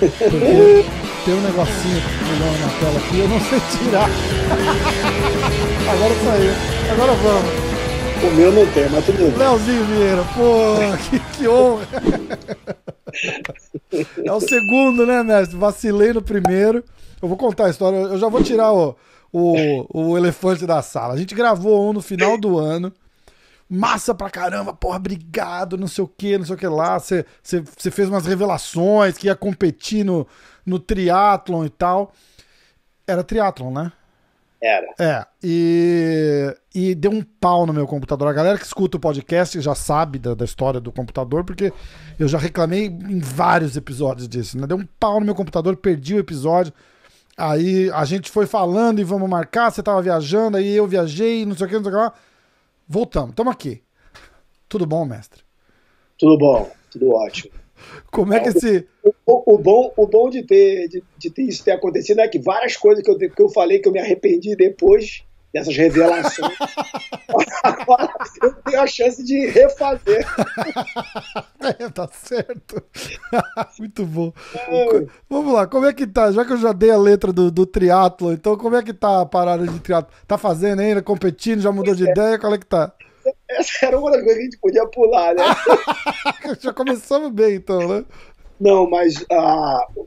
Porque tem um negocinho pulando na tela aqui, eu não sei tirar. Agora saiu. Agora vamos. O meu não tem, mas tudo bem. Leozinho Vieira, pô, que honra. É o segundo, né, mestre? Vacilei no primeiro. Eu vou contar a história. Eu já vou tirar o elefante da sala. A gente gravou um no final do ano. Massa pra caramba, porra, obrigado, não sei o que lá. Você fez umas revelações que ia competir no triatlon e tal. Era triatlon, né? Era. É, e deu um pau no meu computador. A galera que escuta o podcast já sabe da história do computador, porque eu já reclamei em vários episódios disso, né? Deu um pau no meu computador, perdi o episódio. Aí a gente foi falando e vamos marcar, você tava viajando, aí eu viajei, não sei o que lá. Voltamos, estamos aqui. Tudo bom, mestre? Tudo bom, tudo ótimo. Como é que esse... O bom de ter isso ter acontecido é que várias coisas que eu falei que eu me arrependi depois dessas revelações, agora eu tenho a chance de refazer. Tá certo. Muito bom. Vamos lá, como é que tá? Já que eu já dei a letra do triatlo, então como é que tá a parada de triatlo? Tá fazendo ainda, competindo, já mudou de ideia? Qual é que tá? Essa era uma das coisas que a gente podia pular, né? Já começamos bem, então, né? Não, mas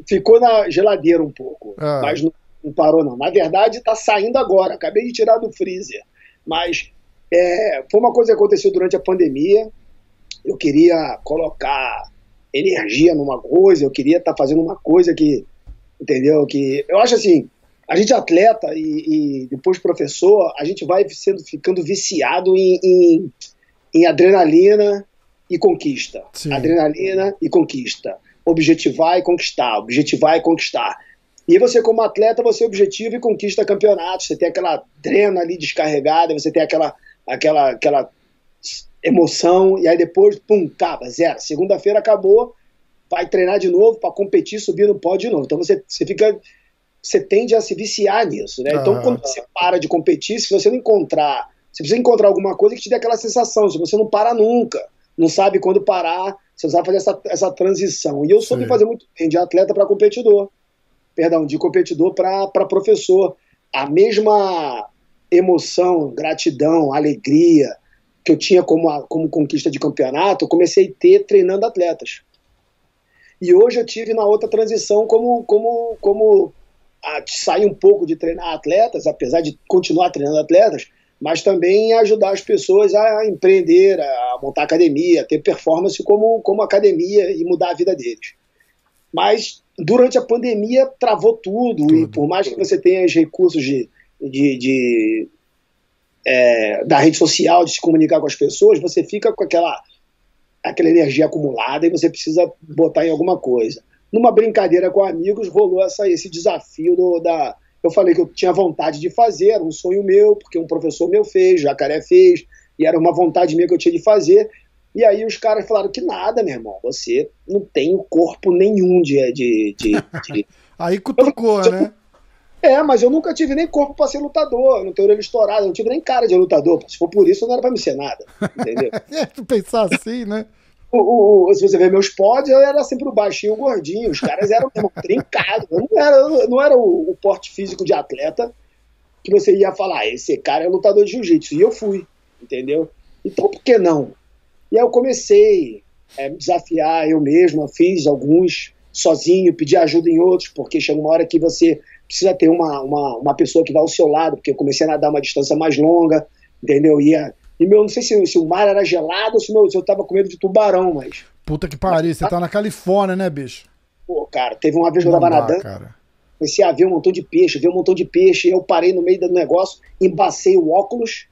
ficou na geladeira um pouco, mas não parou não. Na verdade, tá saindo agora, acabei de tirar do freezer. Mas foi uma coisa que aconteceu durante a pandemia. Eu queria colocar energia numa coisa, eu queria estar fazendo uma coisa que, entendeu? Que eu acho assim, a gente é atleta e depois professor, a gente vai ficando viciado em adrenalina e conquista. Sim. Adrenalina e conquista. Objetivar e conquistar, objetivar e conquistar. E você, como atleta, você objetiva e conquista campeonatos, você tem aquela drena ali descarregada, você tem aquela emoção, e aí depois, pum, acaba, zero. Segunda-feira acabou, vai treinar de novo para competir, subir no pódio de novo. Então você tende a se viciar nisso, né? Então quando você para de competir, se você não encontrar, você precisa encontrar alguma coisa que te dê aquela sensação, se você não para nunca, não sabe quando parar, você sabe fazer essa transição. E eu soube fazer muito bem, de atleta para competidor. Perdão, de competidor para professor. A mesma emoção, gratidão, alegria que eu tinha como conquista de campeonato, eu comecei a ter treinando atletas. E hoje eu tive na outra transição como sair um pouco de treinar atletas, apesar de continuar treinando atletas, mas também ajudar as pessoas a empreender, a montar academia, a ter performance como academia e mudar a vida deles. Mas durante a pandemia travou tudo. E por mais que você tenha os recursos da rede social, de se comunicar com as pessoas, você fica com aquela energia acumulada e você precisa botar em alguma coisa. Numa brincadeira com amigos, rolou esse desafio eu falei que eu tinha vontade de fazer, era um sonho meu, porque um professor meu fez, Jacaré fez, e era uma vontade minha que eu tinha de fazer. E aí os caras falaram que nada, meu irmão, você não tem corpo nenhum de... Aí cutucou, né? Mas eu nunca tive nem corpo para ser lutador, eu não tenho orelha estourada, eu não tive nem cara de lutador. Se for por isso, não era para me ser nada, entendeu? Tu pensar assim, né? Se você ver meus pódios, eu era sempre o baixinho, o gordinho. Os caras eram trincados. Eu não era o porte físico de atleta que você ia falar, esse cara é lutador de jiu-jitsu. E eu fui, entendeu? Então, por que não? E aí eu comecei a me desafiar eu mesmo, fiz alguns sozinho, pedi ajuda em outros, porque chega uma hora que você precisa ter uma pessoa que vai ao seu lado, porque eu comecei a nadar uma distância mais longa, entendeu? Não sei se o mar era gelado ou se eu tava com medo de tubarão, mas... Puta que pariu, você tá na Califórnia, né, bicho? Pô, cara, teve uma vez que eu tava nadando, cara. Comecei a ver um montão de peixe, e eu parei no meio do negócio, embacei o óculos,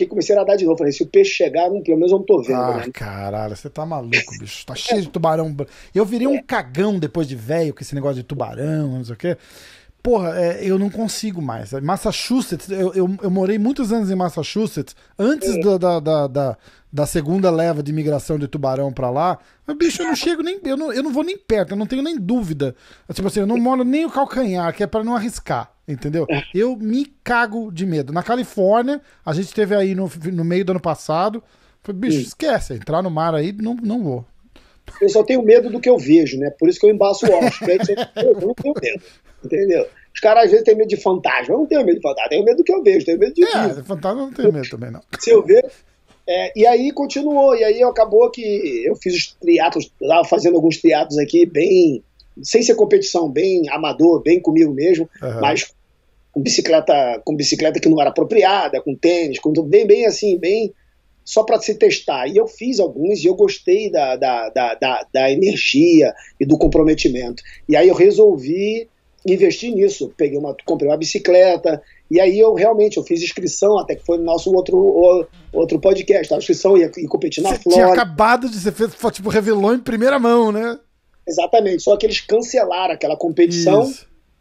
comecei a nadar de novo. Falei, se o peixe chegar, pelo menos eu não tô vendo, né? Caralho, você tá maluco, bicho. Tá cheio de tubarão. Eu virei um cagão depois de velho com esse negócio de tubarão, não sei o quê. Porra, eu não consigo mais. Massachusetts, eu morei muitos anos em Massachusetts, antes da segunda leva de migração de tubarão pra lá. Mas, bicho, eu não chego nem. Eu não vou nem perto, eu não tenho nem dúvida. Tipo assim, eu não moro nem o calcanhar, que é pra não arriscar, entendeu? Eu me cago de medo. Na Califórnia, a gente esteve aí no meio do ano passado. Falei, bicho, esquece, entrar no mar aí, não vou. Eu só tenho medo do que eu vejo, né? Por isso que eu embaço o óculos. Eu não tenho medo, entendeu? Os caras às vezes têm medo de fantasma. Eu não tenho medo de fantasma, tenho medo do que eu vejo, tenho medo de vivo. Fantasma eu não tenho medo também, não. Se eu ver. E aí continuou, e aí acabou que eu fiz os triatlos, estava fazendo alguns triatlos aqui, bem, sem ser competição, bem amador, bem comigo mesmo, mas com bicicleta que não era apropriada, com tênis, com tudo bem assim, bem só para se testar. E eu fiz alguns e eu gostei da energia e do comprometimento. E aí eu resolvi investir nisso. Comprei uma bicicleta, e aí eu fiz inscrição, até que foi no nosso outro podcast. A inscrição ia competir na Flórida. Tinha acabado de ser feito, tipo, revelou em primeira mão, né? Exatamente, só que eles cancelaram aquela competição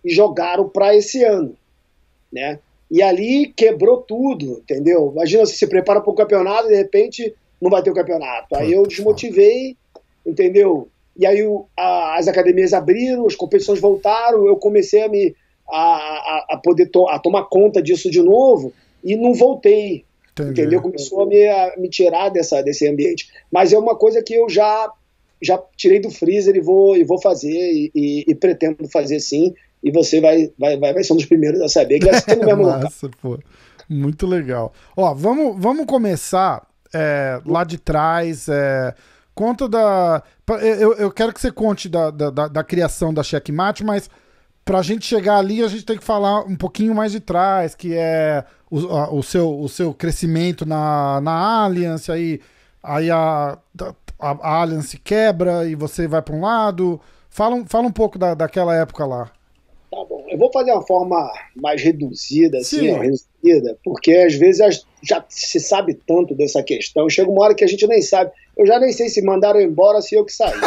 e jogaram para esse ano, né? E ali quebrou tudo, entendeu? Imagina, você se prepara para o campeonato e de repente não vai ter o campeonato. Aí eu desmotivei, entendeu? E aí as academias abriram, as competições voltaram, eu comecei a poder tomar conta disso de novo e não voltei, entendeu? Começou a me tirar desse ambiente. Mas é uma coisa que eu já tirei do freezer e vou fazer e pretendo fazer sim. E você vai ser um dos primeiros a saber que vai ser no mesmo lugar. Pô. Muito legal. Ó, vamos começar lá de trás. Conta da... Eu quero que você conte da criação da Checkmate, mas pra gente chegar ali, a gente tem que falar um pouquinho mais de trás, que é o seu crescimento na Allianz, aí a Allianz quebra e você vai para um lado. Fala um pouco daquela época lá. Tá bom, eu vou fazer uma forma mais reduzida, assim, resumida, porque às vezes já se sabe tanto dessa questão, chega uma hora que a gente nem sabe. Eu já nem sei se mandaram embora ou se eu que saí.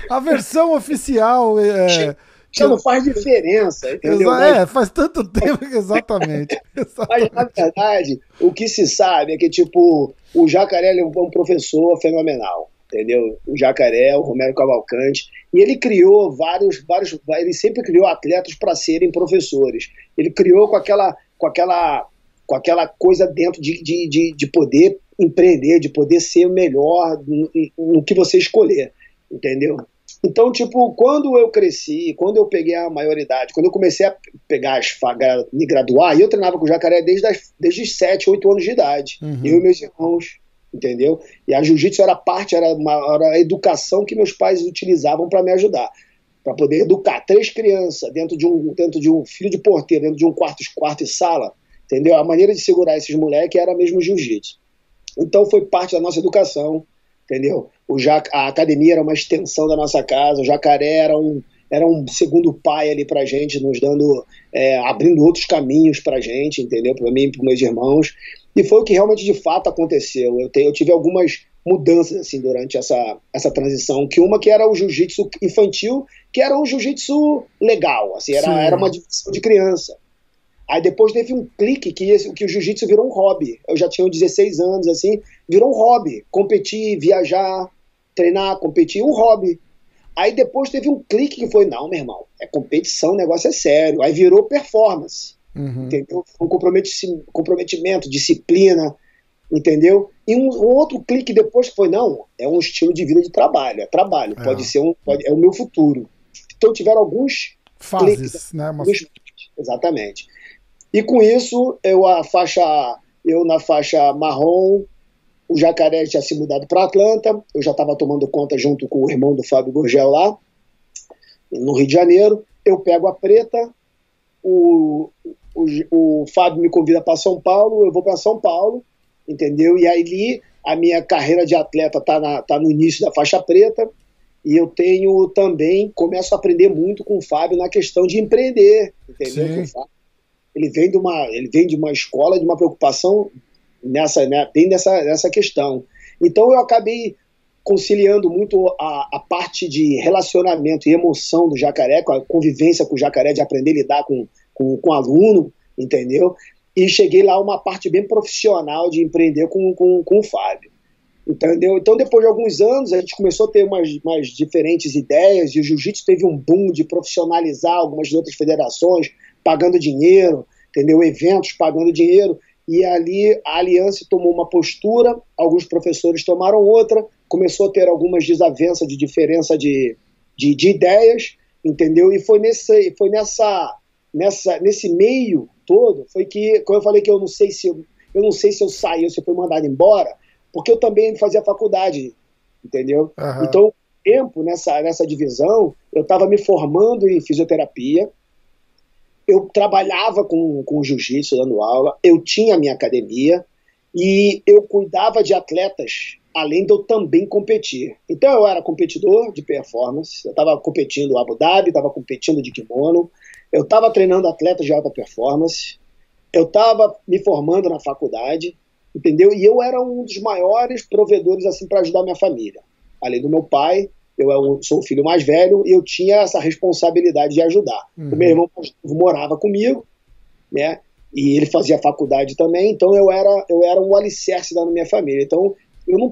A versão oficial já não faz diferença, entendeu? Faz tanto tempo que exatamente. Mas, na verdade, o que se sabe é que, tipo, o Jacaré é um professor fenomenal. Entendeu? O Jacaré, o Romero Cavalcante, e ele criou ele sempre criou atletas para serem professores. Ele criou com aquela coisa dentro de poder empreender, de poder ser o melhor no que você escolher, entendeu? Então, tipo, quando eu cresci, quando eu peguei a maioridade, quando eu comecei a me graduar, eu treinava com o Jacaré desde os 7, 8 anos de idade, eu e meus irmãos. Entendeu? E a jiu-jitsu era a educação que meus pais utilizavam para me ajudar, para poder educar 3 crianças dentro de um filho de porteiro, dentro de um quarto e sala, entendeu? A maneira de segurar esses moleques era mesmo jiu-jitsu. Então foi parte da nossa educação, entendeu? A academia era uma extensão da nossa casa, o Jacaré era um segundo pai ali pra gente, nos dando, abrindo outros caminhos pra gente, entendeu? Para mim e para meus irmãos. E foi o que realmente de fato aconteceu. Eu tive algumas mudanças assim durante essa transição, que era o jiu-jitsu infantil, que era um jiu-jitsu legal, assim, era uma divisão de criança. Aí depois teve um clique que o jiu-jitsu virou um hobby. Eu já tinha 16 anos, assim, virou um hobby. Competir, viajar, treinar, competir, um hobby. Aí depois teve um clique que foi, não, meu irmão, é competição, o negócio é sério. Aí virou performance. Entendeu? Um comprometimento, disciplina, entendeu? E um outro clique depois que foi, não, é um estilo de vida de trabalho, é trabalho, é o meu futuro. Então tiveram alguns fases, cliques, né? Exatamente. E com isso, eu na faixa marrom, o Jacaré tinha se mudado para Atlanta, eu já estava tomando conta junto com o irmão do Fábio Gurgel lá, no Rio de Janeiro. Eu pego a preta, o Fábio me convida para São Paulo, eu vou para São Paulo, entendeu? E aí a minha carreira de atleta tá no início da faixa preta, e eu começo a aprender muito com o Fábio na questão de empreender, entendeu? O Fábio, ele vem de uma escola, de uma preocupação bem nessa questão. Então eu acabei conciliando muito a parte de relacionamento e emoção do Jacaré, com a convivência com o Jacaré, de aprender a lidar com o aluno, entendeu? E cheguei lá uma parte bem profissional de empreender com o Fábio, entendeu? Então depois de alguns anos a gente começou a ter umas diferentes ideias, e o jiu-jitsu teve um boom de profissionalizar algumas outras federações, pagando dinheiro, entendeu? Eventos pagando dinheiro. E ali a Aliança tomou uma postura, alguns professores tomaram outra, começou a ter algumas desavenças de diferença de ideias, entendeu? E foi nesse meio todo, foi que, como eu falei que eu não sei se eu saí ou se eu fui mandado embora, porque eu também fazia faculdade, entendeu? Uhum. Então, tempo nessa divisão, eu estava me formando em fisioterapia, eu trabalhava com jiu-jitsu, dando aula, eu tinha a minha academia e eu cuidava de atletas, além de eu também competir. Então eu era competidor de performance, eu estava competindo no Abu Dhabi, estava competindo de kimono, eu estava treinando atletas de alta performance, eu estava me formando na faculdade, entendeu? E eu era um dos maiores provedores assim para ajudar minha família. Além do meu pai, eu sou o filho mais velho e eu tinha essa responsabilidade de ajudar. O meu irmão morava comigo, né? E ele fazia faculdade também, então eu era um alicerce da minha família. Então eu não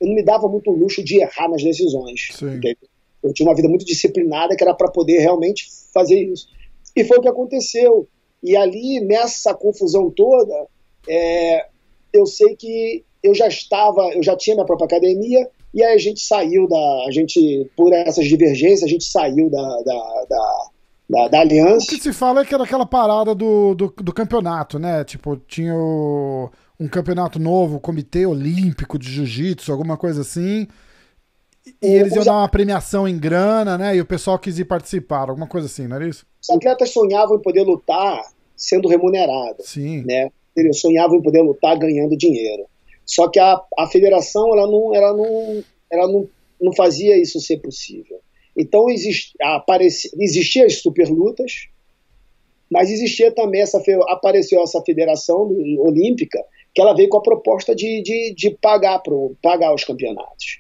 me dava muito luxo de errar nas decisões. Eu tinha uma vida muito disciplinada que era para poder realmente fazer isso. E foi o que aconteceu. E ali, nessa confusão toda, eu sei que eu já tinha minha própria academia, e aí por essas divergências, a gente saiu da aliança. O que se fala é que era aquela parada do campeonato, né? Tipo, tinha um campeonato novo, o Comitê Olímpico de Jiu-Jitsu, alguma coisa assim, e eles iam dar uma premiação em grana, né? E o pessoal quis ir participar, alguma coisa assim, não era isso? Os atletas sonhavam em poder lutar sendo remunerado. Sim. Né? Eles sonhavam em poder lutar ganhando dinheiro. Só que a federação ela não fazia isso ser possível. Então existiam as superlutas, mas existia também apareceu essa federação olímpica, que ela veio com a proposta de pagar os campeonatos.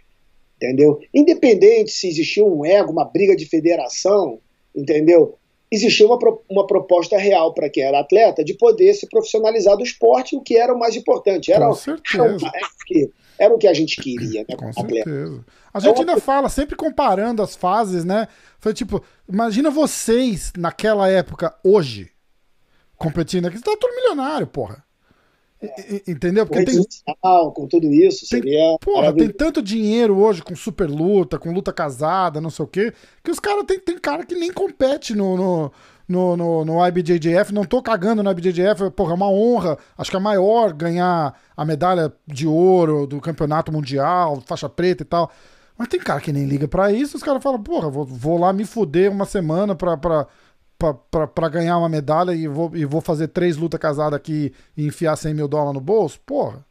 Entendeu? Independente se existia um ego, uma briga de federação, entendeu? Existia uma proposta real para quem era atleta de poder se profissionalizar do esporte, o que era o mais importante. Era o que a gente queria, né? Com certeza. A gente ainda fala, sempre comparando as fases, né? Foi tipo, imagina vocês naquela época, hoje, competindo aqui, você tá todo milionário, porra. Entendeu? Porque com tudo isso, seria. Porra, tem tanto dinheiro hoje com super luta, com luta casada, não sei o quê, que os caras tem cara que nem compete no IBJJF. Não tô cagando no IBJJF, porra, é uma honra. Acho que é maior ganhar a medalha de ouro do campeonato mundial, faixa preta e tal. Mas tem cara que nem liga pra isso, os caras falam, porra, vou lá me fuder uma semana pra ganhar uma medalha e vou fazer 3 lutas casadas aqui e enfiar $100 mil no bolso? Porra.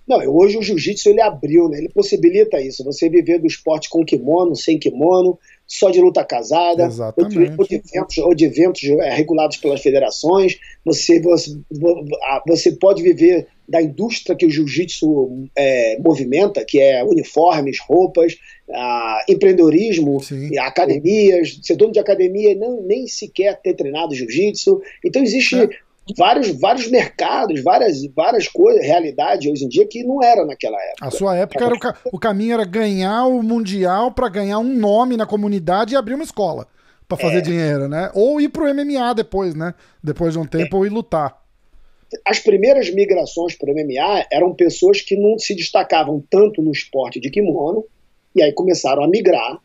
Não, hoje o jiu-jitsu ele abriu, né? Ele possibilita isso, você viver do esporte com kimono, sem kimono, só de luta casada, ou de eventos regulados pelas federações. Você pode viver da indústria que o jiu-jitsu movimenta, que é uniformes, roupas, empreendedorismo, academias, ser dono de academia e nem sequer ter treinado jiu-jitsu. Então existe vários mercados, várias coisas, realidade hoje em dia que não era naquela época. A sua época o caminho era ganhar o Mundial para ganhar um nome na comunidade e abrir uma escola para fazer dinheiro, né? Ou ir pro MMA depois, né? Depois de um tempo, ou ir lutar. As primeiras migrações para o MMA eram pessoas que não se destacavam tanto no esporte de kimono, e aí começaram a migrar,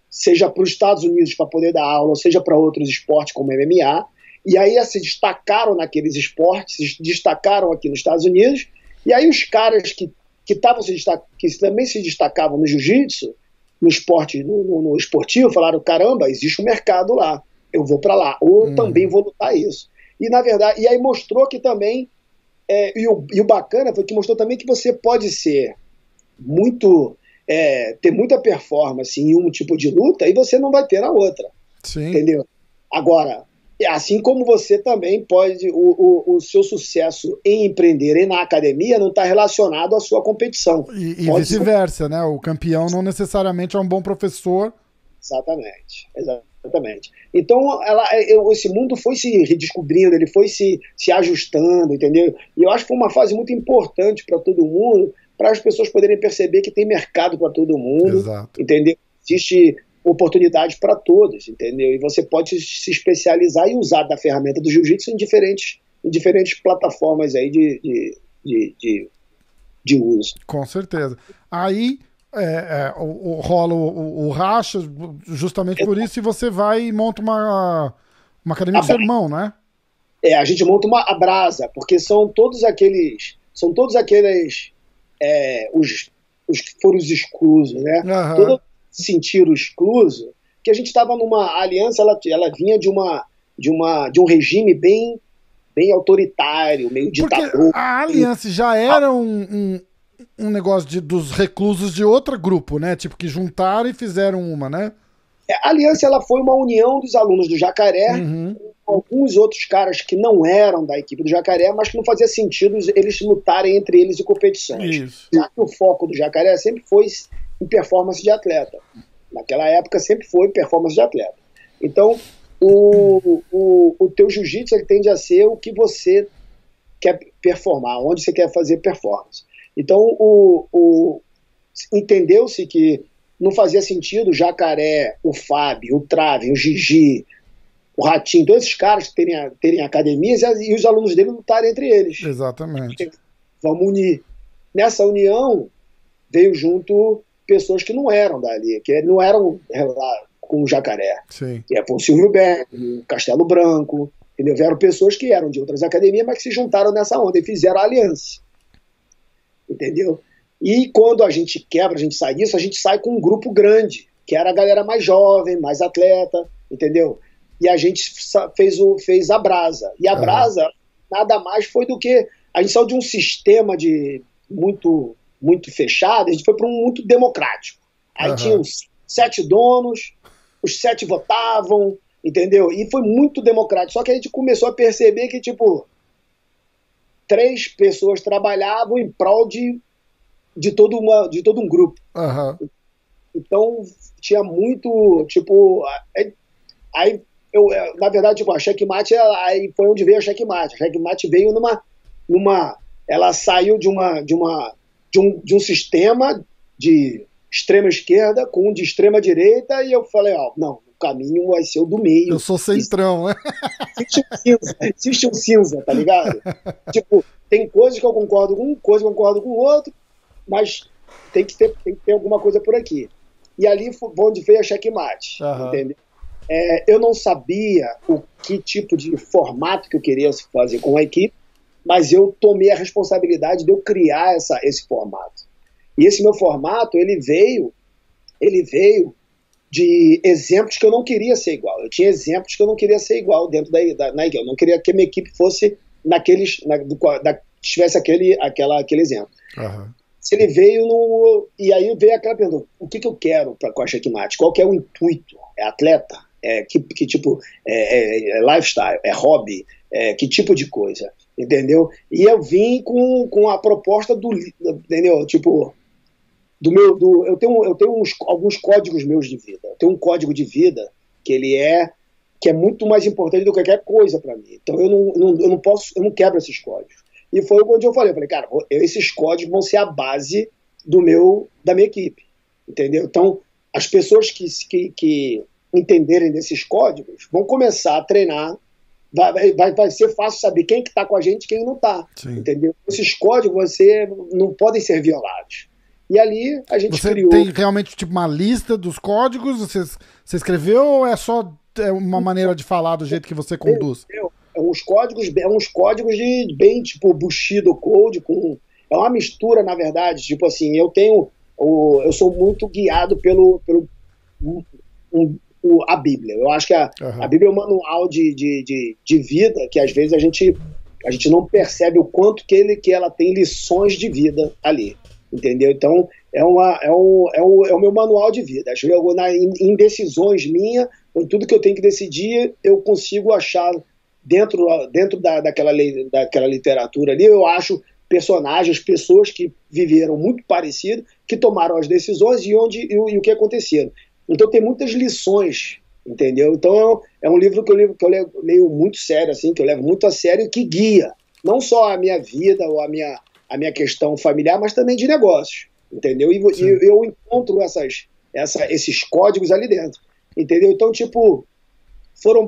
seja para os Estados Unidos para poder dar aula, seja para outros esportes como MMA, e aí se destacaram naqueles esportes, se destacaram aqui nos Estados Unidos, e aí os caras que também se destacavam no jiu-jitsu, no esporte, no esportivo, falaram, caramba, existe um mercado lá, eu vou para lá, ou também vou lutar isso. E na verdade, e aí mostrou que também, e o bacana foi que mostrou também que você pode ser ter muita performance em um tipo de luta e você não vai ter na outra. Sim. Entendeu? Agora, assim como você também pode, o seu sucesso em empreender e na academia não está relacionado à sua competição. E vice-versa, né? O campeão não necessariamente é um bom professor. Exatamente. Então, esse mundo foi se redescobrindo, ele foi se ajustando, entendeu? E eu acho que foi uma fase muito importante para todo mundo, para as pessoas poderem perceber que tem mercado para todo mundo, entendeu? Existe oportunidade para todos, entendeu? E você pode se especializar e usar da ferramenta do jiu-jitsu em diferentes plataformas aí de uso. Com certeza. Aí rola o racha justamente por isso, e você vai e monta uma academia do seu irmão, né? A gente monta uma Abrasa, porque são todos aqueles os que foram os exclusos, né? Uhum. Todo sentido excluso, que a gente estava numa aliança, ela vinha de um regime bem autoritário, meio ditador. Porque a aliança já era um negócio dos reclusos de outro grupo, né? Tipo, que juntaram e fizeram uma, né? A aliança, ela foi uma união dos alunos do Jacaré, com alguns outros caras que não eram da equipe do Jacaré, mas que não fazia sentido eles lutarem entre eles em competições. Isso. Já que o foco do Jacaré sempre foi em performance de atleta. Naquela época sempre foi performance de atleta. Então, o teu jiu-jitsu, ele tende a ser o que você quer performar, onde você quer fazer performance. Então, entendeu-se que não fazia sentido o Jacaré, o Fábio, o Traven, o Gigi, o Ratinho, todos esses caras terem academias e os alunos dele lutarem entre eles. Exatamente. Vamos unir. Nessa união, veio junto pessoas que não eram dali, que não eram lá com o Jacaré. Sim. Que foi o Silvio Berg, o Castelo Branco, entendeu? Vieram pessoas que eram de outras academias, mas que se juntaram nessa onda e fizeram a aliança. Entendeu? E quando a gente quebra, a gente sai disso, a gente sai com um grupo grande, que era a galera mais jovem, mais atleta, entendeu? E a gente fez a Brasa. E a Brasa nada mais foi do que... A gente saiu de um sistema muito, muito fechado, a gente foi para um muito democrático. Aí tinham 7 donos, os 7 votavam, entendeu? E foi muito democrático. Só que a gente começou a perceber que, tipo, 3 pessoas trabalhavam em prol de todo um grupo. Então, tinha muito, tipo... Aí, na verdade, tipo, a Checkmate, aí foi onde veio a Checkmate. A Checkmate veio ela saiu de um sistema de extrema esquerda com um de extrema direita, e eu falei, não, o caminho vai ser o do meio. Eu sou centrão, né? Existe um cinza, tá ligado? Tipo, tem coisas que eu concordo com um, coisas que eu concordo com o outro, mas tem que ter alguma coisa por aqui. E ali foi onde veio a Checkmate, entendeu? Eu não sabia o que tipo de formato que eu queria fazer com a equipe, mas eu tomei a responsabilidade de eu criar esse formato. E esse meu formato, ele veio de exemplos que eu não queria ser igual. Eu tinha exemplos que eu não queria ser igual dentro da equipe. Eu não queria que a minha equipe fosse tivesse aquele exemplo. Se ele veio e aí veio aquela pergunta: o que eu quero com a Checkmate? Qual que é o intuito? É atleta? Que tipo? É lifestyle? É hobby? Que tipo de coisa? Entendeu? E eu vim com a proposta entendeu? Tipo, eu tenho alguns códigos meus de vida. Eu tenho um código de vida que é muito mais importante do que qualquer coisa para mim. Então eu não quebro esses códigos. E foi onde eu falei, cara, esses códigos vão ser a base da minha equipe, entendeu? Então, as pessoas que entenderem desses códigos vão começar a treinar, vai ser fácil saber quem que tá com a gente e quem não tá, entendeu? Esses códigos não podem ser violados. E ali a gente criou... Você tem realmente tipo uma lista dos códigos? Você escreveu, ou é só uma maneira de falar do jeito que você conduz? Uns códigos de bem tipo Bushido Code, é uma mistura, na verdade, tipo assim, eu sou muito guiado a Bíblia. Eu acho que a Bíblia é um manual de vida que às vezes a gente não percebe o quanto que ela tem lições de vida ali, entendeu? Então é o meu manual de vida. Acho que em decisões minhas, em tudo que eu tenho que decidir, eu consigo achar dentro daquela literatura ali, eu acho personagens, pessoas que viveram muito parecido, que tomaram as decisões e o que aconteceram. Então tem muitas lições, entendeu? Então é um livro que eu leio muito sério, assim, que eu levo muito a sério e que guia não só a minha vida ou a minha questão familiar, mas também de negócios, entendeu? E eu encontro esses códigos ali dentro, entendeu? Então, tipo, foram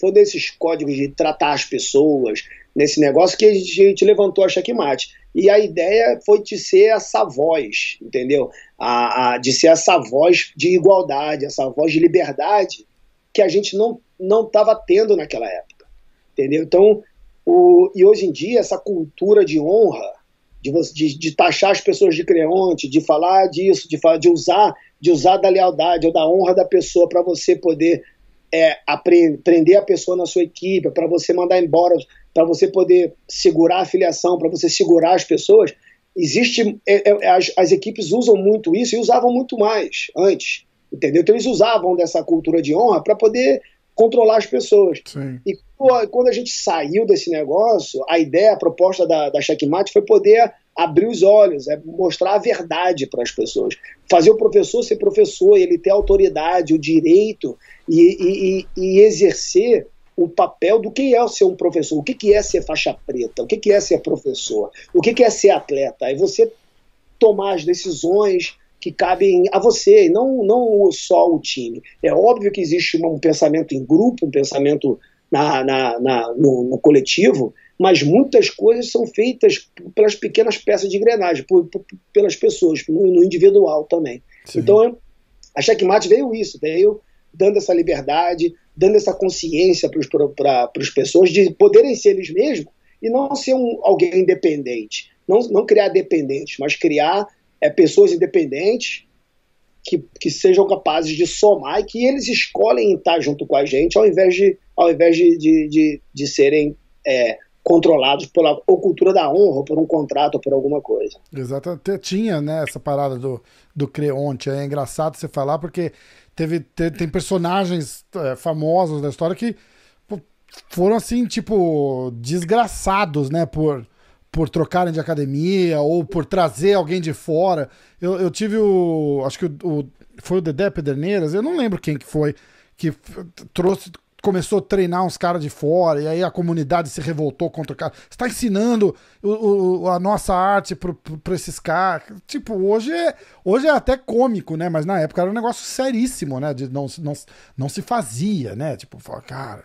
foi desses códigos de tratar as pessoas, nesse negócio que a gente levantou a Checkmate. E a ideia foi de ser essa voz, entendeu? De ser essa voz de igualdade, essa voz de liberdade que a gente não estava tendo naquela época, entendeu? Então, e hoje em dia, essa cultura de honra, de taxar as pessoas de creonte, de falar disso, de usar da lealdade ou da honra da pessoa para você poder prender a pessoa na sua equipe, para você mandar embora, para você poder segurar a filiação, para você segurar as pessoas, as equipes usam muito isso e usavam muito mais antes, entendeu? Então eles usavam dessa cultura de honra para poder controlar as pessoas. Sim. E quando a gente saiu desse negócio, a proposta da Checkmate foi poder abrir os olhos, mostrar a verdade para as pessoas, fazer o professor ser professor, ele ter a autoridade, o direito e exercer o papel do que é ser um professor, o que é ser faixa preta, o que é ser professor, o que é ser atleta. Aí você tomar as decisões que cabem a você, não só o time. É óbvio que existe um pensamento em grupo, um pensamento no coletivo, mas muitas coisas são feitas pelas pequenas peças de engrenagem, pelas pessoas, no individual também. Sim. Então, a Checkmate veio dando essa liberdade, dando essa consciência para as pessoas de poderem ser eles mesmos e não ser alguém independente. Não criar dependentes, mas criar pessoas independentes que sejam capazes de somar e que eles escolhem estar junto com a gente ao invés de serem controlados pela cultura da honra, ou por um contrato, ou por alguma coisa. Exato. Tinha, né, essa parada do creonte. É engraçado você falar porque tem personagens famosos da história que foram assim, tipo, desgraçados, né, por trocarem de academia ou por trazer alguém de fora. Eu tive acho que foi o Dedé Pederneiras, eu não lembro quem que foi, que começou a treinar uns caras de fora, e aí a comunidade se revoltou contra o cara. Você está ensinando a nossa arte para esses caras. Tipo, hoje é até cômico, né? Mas na época era um negócio seríssimo, né? Não se fazia, né? Tipo, cara...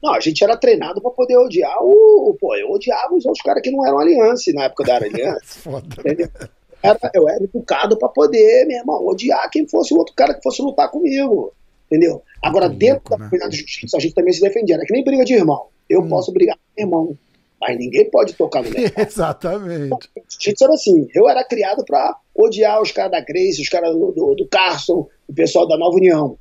Não, a gente era treinado para poder odiar eu odiava os outros caras que não eram aliança na época da aliança. Foda. Eu era educado para poder, meu irmão, odiar quem fosse o outro cara que fosse lutar comigo. Entendeu? Agora, dentro da comunidade de justiça, a gente também se defendia. Era que nem briga de irmão. Eu posso brigar com meu irmão, mas ninguém pode tocar no meu irmão. Exatamente. Jiu-jitsu era assim. Eu era criado para odiar os caras da Grace, os caras do Carson, o pessoal da Nova União.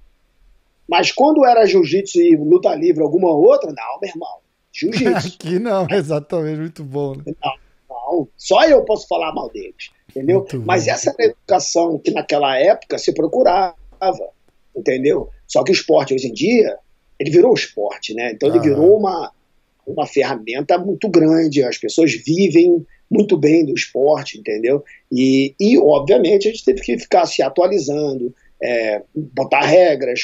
Mas quando era jiu-jitsu e luta livre, alguma outra, não, meu irmão. Jiu-jitsu. Aqui não, exatamente, muito bom. Né? Não, só eu posso falar mal deles, entendeu? Mas essa era a educação que naquela época se procurava, entendeu? Só que o esporte hoje em dia, ele virou esporte, né? Então ele virou uma ferramenta muito grande, as pessoas vivem muito bem do esporte, entendeu? E obviamente a gente teve que ficar se atualizando, botar regras,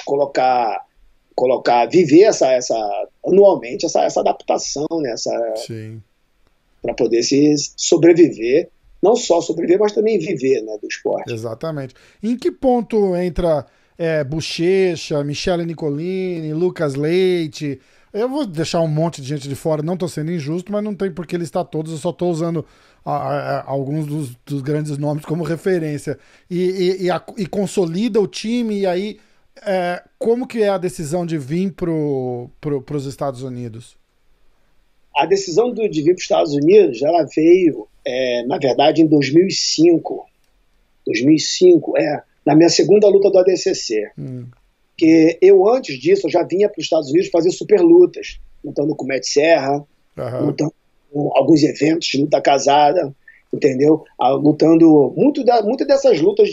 viver anualmente essa adaptação, né? Para poder se sobreviver, não só sobreviver, mas também viver, né, do esporte. Exatamente. Em que ponto entra Bochecha, Michele Nicolini, Lucas Leite? Eu vou deixar um monte de gente de fora, não estou sendo injusto, mas não tem por que listar todos, eu só estou usando alguns dos grandes nomes como referência. E consolida o time, e aí como que é a decisão de vir para os Estados Unidos? A decisão de vir para os Estados Unidos, ela veio, na verdade, em 2005. 2005, na minha segunda luta do ADCC. Porque eu, antes disso, eu já vinha para os Estados Unidos fazer super lutas, lutando com o Matt Serra, lutando com alguns eventos de luta casada, entendeu? Lutando muito dessas lutas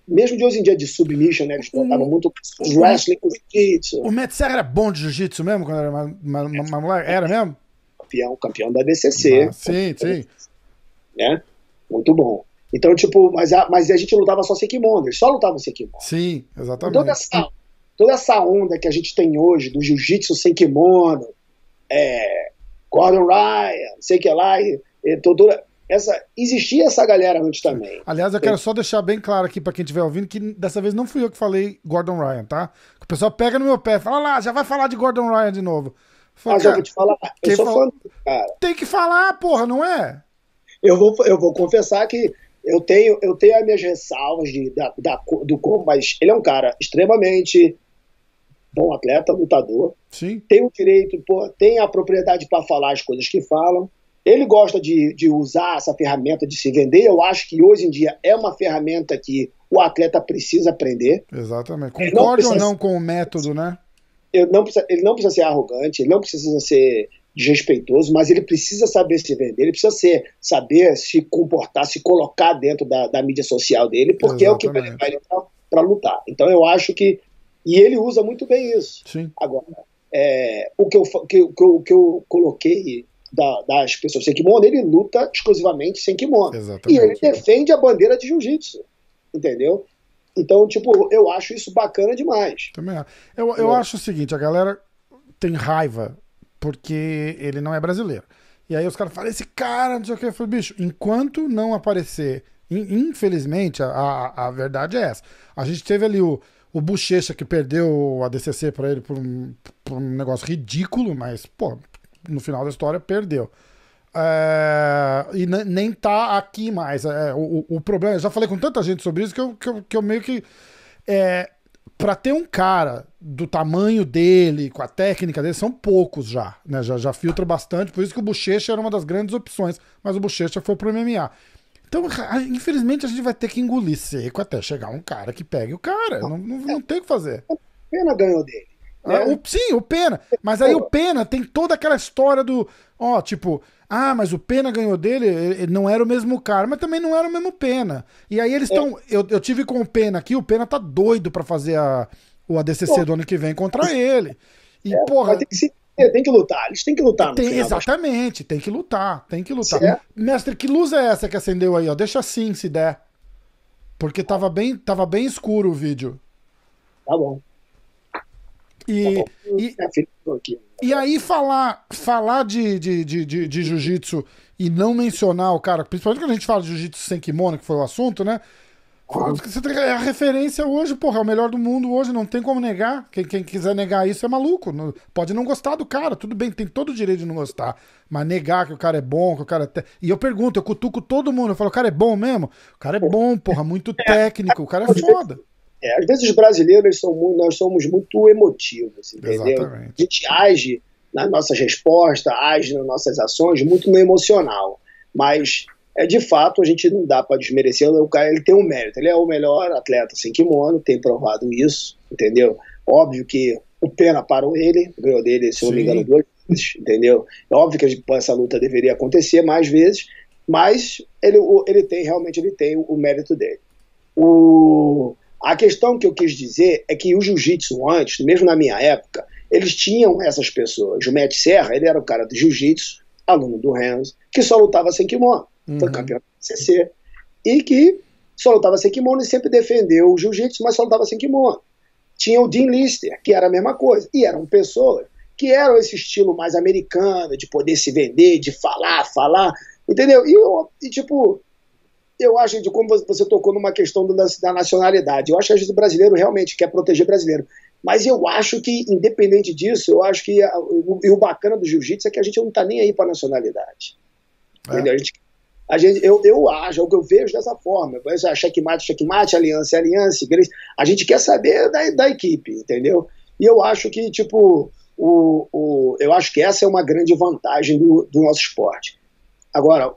mesmo de hoje em dia, de submission, né? Eles tratavam muito wrestling com jiu-jitsu. O Matt Serra era bom de jiu-jitsu mesmo, quando era uma mulher? Era mesmo? Campeão da ADCC. Sim. Né? Muito bom. Então, tipo, mas a gente lutava só sem kimono, eles só lutavam sem kimono. Sim, exatamente. Toda essa onda que a gente tem hoje, do jiu-jitsu sem kimono, Gordon Ryan, sei que lá, existia essa galera antes também. Aliás, eu quero só deixar bem claro aqui pra quem estiver ouvindo que dessa vez não fui eu que falei Gordon Ryan, tá? O pessoal pega no meu pé, fala lá, já vai falar de Gordon Ryan de novo. Falo, mas eu vou te falar, eu sou fã do cara. Tem que falar, porra, não é? Eu vou confessar que eu tenho as minhas ressalvas do como, mas ele é um cara extremamente bom atleta, lutador. Sim. Tem o direito, tem a propriedade para falar as coisas que falam. Ele gosta de usar essa ferramenta de se vender. Eu acho que hoje em dia é uma ferramenta que o atleta precisa aprender. Exatamente. Concorda ou não com o método, né? Ele não precisa ser arrogante, ele não precisa ser desrespeitoso, mas ele precisa saber se vender, ele precisa saber se comportar, se colocar dentro da mídia social dele, porque exatamente. É o que vai levar ele para lutar. Então eu acho que... E ele usa muito bem isso. Sim. Agora, o que eu coloquei das pessoas sem kimono, ele luta exclusivamente sem kimono. Exatamente. E ele defende a bandeira de jiu-jitsu, entendeu? Então, tipo, eu acho isso bacana demais. Também acho. Eu acho o seguinte, a galera tem raiva porque ele não é brasileiro. E aí os caras falam, esse cara, não sei o que. Eu falei, bicho, enquanto não aparecer, infelizmente, a verdade é essa. A gente teve ali o Bochecha que perdeu a DCC pra ele por um negócio ridículo, mas, pô, no final da história perdeu. E nem tá aqui mais. O problema, eu já falei com tanta gente sobre isso que eu meio que... Pra ter um cara do tamanho dele, com a técnica dele, são poucos já, né? Já filtra bastante, por isso que o Bochecha era uma das grandes opções, mas o Bochecha foi pro MMA. Então, infelizmente, a gente vai ter que engolir seco até chegar um cara que pegue o cara. Não tem o que fazer. O Pena ganhou dele. Né? Sim, o Pena. Mas aí o Pena tem toda aquela história do... mas o Pena ganhou dele, ele não era o mesmo cara, mas também não era o mesmo Pena. E aí eles estão... Eu tive com o Pena aqui, o Pena tá doido pra fazer o ADCC do ano que vem contra ele. E, porra... Tem que lutar, eles têm que lutar. Exatamente, tem que lutar. Mestre, que luz é essa que acendeu aí? Ó? Deixa assim, se der. Porque tava bem escuro o vídeo. Tá bom. E aí falar de jiu-jitsu e não mencionar o cara, principalmente quando a gente fala de jiu-jitsu sem kimono, que foi o assunto, né? A referência hoje, porra, é o melhor do mundo hoje, não tem como negar. Quem quiser negar isso é maluco. Pode não gostar do cara, tudo bem, tem todo o direito de não gostar. Mas negar que o cara é bom, que o cara é... E eu pergunto, eu cutuco todo mundo, eu falo, o cara é bom mesmo? O cara é bom, porra, muito técnico, o cara é foda. Às vezes os brasileiros nós somos muito emotivos, entendeu? Exatamente. A gente age nas nossas respostas, age nas nossas ações muito no emocional. Mas, de fato, a gente não dá para desmerecer. O cara, ele tem um mérito. Ele é o melhor atleta sem kimono, tem provado isso, entendeu? Óbvio que o Pena parou ele, ganhou dele, se eu não me engano, 2 vezes, entendeu? É óbvio que essa luta deveria acontecer mais vezes, mas ele tem o mérito dele. A questão que eu quis dizer é que o jiu-jitsu antes, mesmo na minha época, eles tinham essas pessoas. O Matt Serra, ele era o cara do jiu-jitsu, aluno do Renzo, que só lutava sem kimono. Foi campeão do CC. E que só lutava sem kimono e sempre defendeu o jiu-jitsu, mas só lutava sem kimono. Tinha o Dean Lister, que era a mesma coisa. E eram pessoas que eram esse estilo mais americano, de poder se vender, de falar, entendeu? Eu acho que como você tocou numa questão da nacionalidade, eu acho que às vezes o brasileiro realmente quer proteger o brasileiro. Mas eu acho que, independente disso, eu acho que o bacana do jiu-jitsu é que a gente não tá nem aí pra nacionalidade. Entendeu? Eu acho, é o que eu vejo dessa forma. Checkmate, aliança, a gente quer saber da equipe, entendeu? E eu acho que, eu acho que essa é uma grande vantagem do nosso esporte. Agora,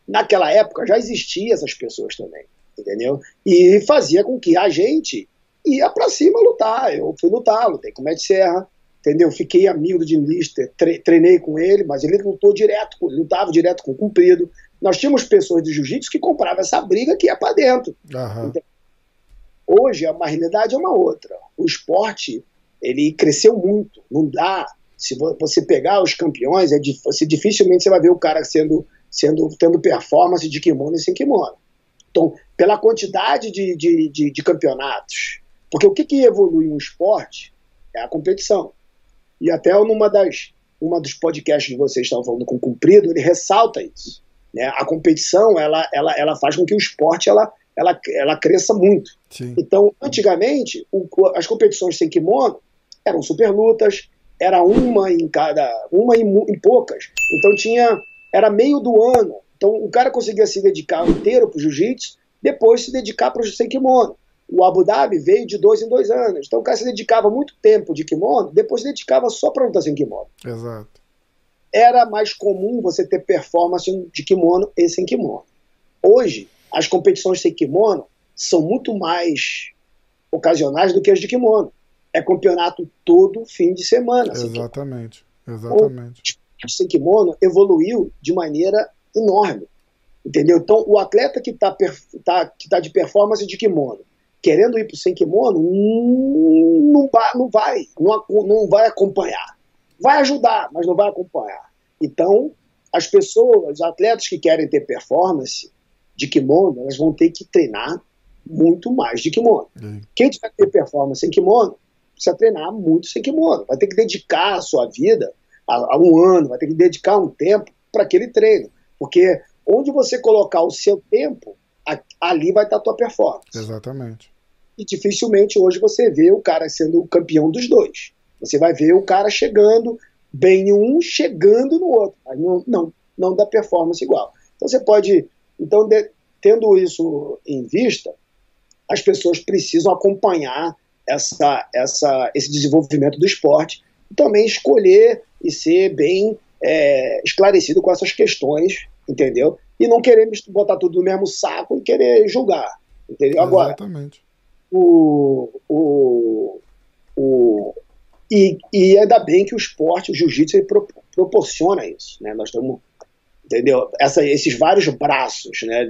naquela época já existiam essas pessoas também, entendeu? E fazia com que a gente ia pra cima lutar. Eu fui lutar, lutei com o Matt Serra, entendeu? Fiquei amigo de Lister, treinei com ele, mas ele lutava direto com o Comprido. Nós tínhamos pessoas de jiu-jitsu que compravam essa briga que ia pra dentro. Uhum. Hoje a realidade é uma outra. O esporte, ele cresceu muito. Não dá. Se você pegar os campeões, dificilmente você vai ver o cara tendo performance de kimono e sem kimono. Então, pela quantidade de campeonatos, porque o que evolui um esporte é a competição. E até uma dos podcasts que vocês estavam falando com o Comprido, ele ressalta isso. né? A competição, ela faz com que o esporte ela cresça muito. Sim. Então, antigamente, as competições sem kimono eram super lutas, era uma em poucas. Então era meio do ano. Então o cara conseguia se dedicar inteiro para o jiu-jitsu, depois se dedicar para o sem kimono. O Abu Dhabi veio de 2 em 2 anos. Então o cara se dedicava muito tempo de kimono, depois se dedicava só para lutar sem kimono. Exato. Era mais comum você ter performance de kimono e sem kimono. Hoje, as competições sem kimono são muito mais ocasionais do que as de kimono. É campeonato todo fim de semana. Exatamente. Exatamente. O sem kimono evoluiu de maneira enorme. Entendeu? Então, o atleta que tá de performance de kimono, querendo ir para o sem kimono, não vai acompanhar. Vai ajudar, mas não vai acompanhar. Então, as pessoas, os atletas que querem ter performance de kimono, elas vão ter que treinar muito mais de kimono. Quem tiver que ter performance sem kimono, precisa treinar muito sem kimono. Vai ter que dedicar a sua vida a um ano, vai ter que dedicar um tempo para aquele treino. Porque onde você colocar o seu tempo, ali vai estar a tua performance. Exatamente. E dificilmente hoje você vê o cara sendo o campeão dos dois. Você vai ver o cara chegando bem em um, chegando no outro. Mas não dá performance igual. Então você pode... Então, tendo isso em vista, as pessoas precisam acompanhar esse desenvolvimento do esporte e também escolher e ser bem esclarecido com essas questões, entendeu? E não querer botar tudo no mesmo saco e querer julgar, entendeu? Agora, exatamente. E ainda bem que o esporte, o jiu-jitsu, ele proporciona isso, né? Nós estamos, entendeu? Esses vários braços, né?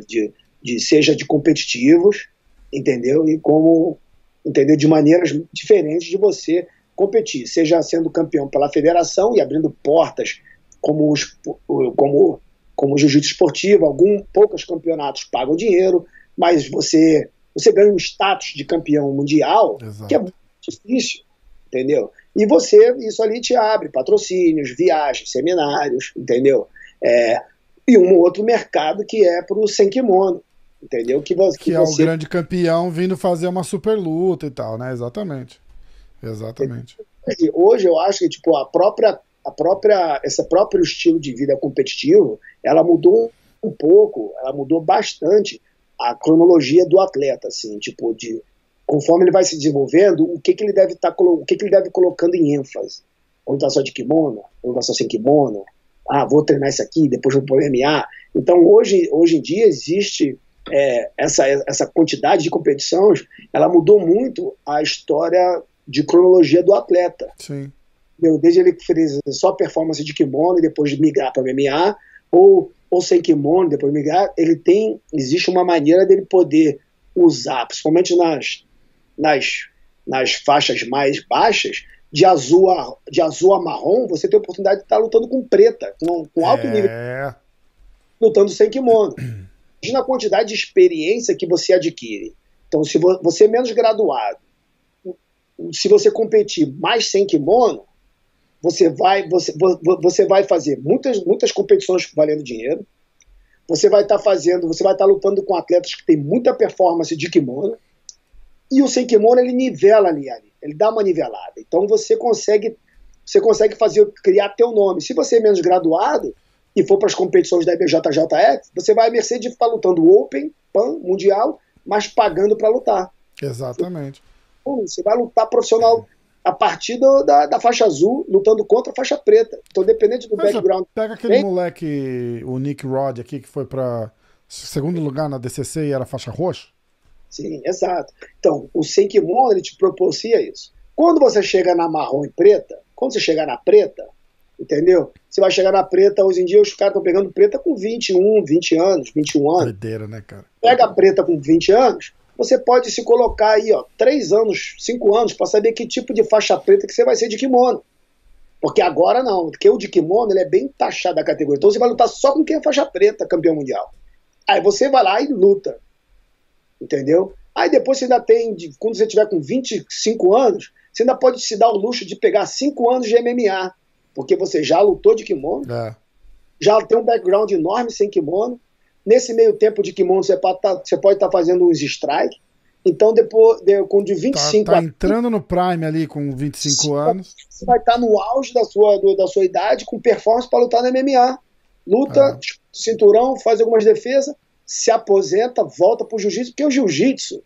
Seja de competitivos, entendeu? E como, entendeu? De maneiras diferentes de você competir, seja sendo campeão pela federação e abrindo portas como o jiu-jitsu esportivo, poucos campeonatos pagam dinheiro, mas você ganha um status de campeão mundial. Exato. Que é muito difícil, entendeu? E isso ali te abre patrocínios, viagens, seminários, entendeu? E um outro mercado que é para o sem kimono, entendeu? Que é o grande campeão vindo fazer uma super luta e tal, né? Exatamente. Hoje eu acho que tipo, esse próprio estilo de vida competitivo, ela mudou um pouco, ela mudou bastante a cronologia do atleta, assim, tipo, conforme ele vai se desenvolvendo, o que ele deve colocando em ênfase. Vou lutar só de kimono, vou lutar só sem kimono, vou treinar isso aqui, depois vou pro MMA. Então hoje em dia existe essa quantidade de competições, ela mudou muito a história de cronologia do atleta. Sim. Desde ele fazer só performance de kimono e depois migrar para MMA, ou sem kimono, depois migrar, existe uma maneira dele poder usar, principalmente nas faixas mais baixas, de azul a marrom, você tem a oportunidade de estar lutando com preta, com alto nível, lutando sem kimono. Imagina a quantidade de experiência que você adquire. Então, se você é menos graduado, se você competir mais sem kimono, você vai fazer muitas competições valendo dinheiro, você vai estar lutando com atletas que têm muita performance de kimono, e o sem kimono ele nivela ali, ele dá uma nivelada. Então você consegue criar teu nome. Se você é menos graduado e for para as competições da IBJJF, você vai à mercê de estar lutando Open, PAN, Mundial, mas pagando para lutar. Exatamente. Você vai lutar profissional a partir da faixa azul, lutando contra a faixa preta. Então, dependente do background. Pega aquele moleque, o Nick Rod aqui, que foi para segundo lugar na DCC e era faixa roxa. Sim, exato. Então, o sem kimono, ele te propicia isso. Quando você chega na marrom e preta, quando você chegar na preta, entendeu? Você vai chegar na preta, hoje em dia os caras estão pegando preta com 21 anos. Doideira, né, cara? Pega a preta com 20 anos, você pode se colocar aí, 3 anos, 5 anos, para saber que tipo de faixa preta que você vai ser de kimono. Porque agora não, porque o de kimono ele é bem taxado da categoria. Então você vai lutar só com quem é faixa preta, campeão mundial. Aí você vai lá e luta. Entendeu? Aí depois você ainda tem, quando você tiver com 25 anos, você ainda pode se dar o luxo de pegar 5 anos de MMA. Porque você já lutou de kimono. já tem um background enorme sem kimono. Nesse meio tempo de kimono, você pode estar fazendo uns strike. Então, depois, com de 25 tá entrando no prime ali com 25 anos. Você vai estar no auge da sua idade, com performance para lutar no MMA. Luta, cinturão, faz algumas defesas, se aposenta, volta pro jiu-jitsu, porque o jiu-jitsu,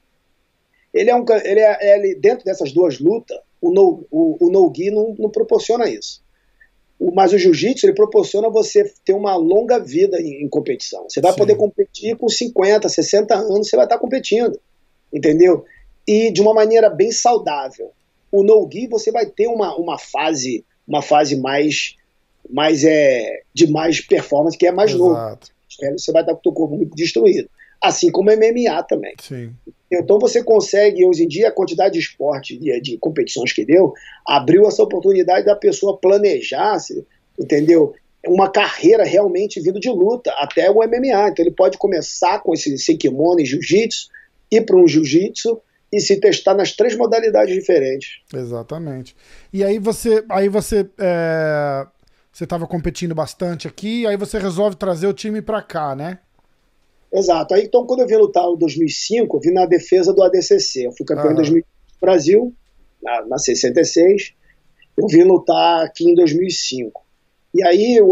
ele dentro dessas duas lutas, o no-gi não proporciona isso. Mas o jiu-jitsu, ele proporciona você ter uma longa vida em competição. Você vai poder competir com 50, 60 anos, você vai estar competindo, entendeu? E de uma maneira bem saudável. O no-gi, você vai ter uma fase mais de mais performance, que é mais novo. Você vai estar com o teu corpo muito destruído. Assim como MMA também. Sim. Então você consegue, hoje em dia, a quantidade de esporte, de competições que deu, abriu essa oportunidade da pessoa planejar, entendeu? Uma carreira realmente vindo de luta, até o MMA. Então ele pode começar com esse kimono e jiu-jitsu, ir para um jiu-jitsu e se testar nas 3 modalidades diferentes. Exatamente. E aí você estava competindo bastante aqui, aí você resolve trazer o time para cá, né? Exato. Aí, então, quando eu vim lutar em 2005, eu vim na defesa do ADCC. Eu fui campeão em 2005 no Brasil, na 66. Eu vim lutar aqui em 2005. E aí eu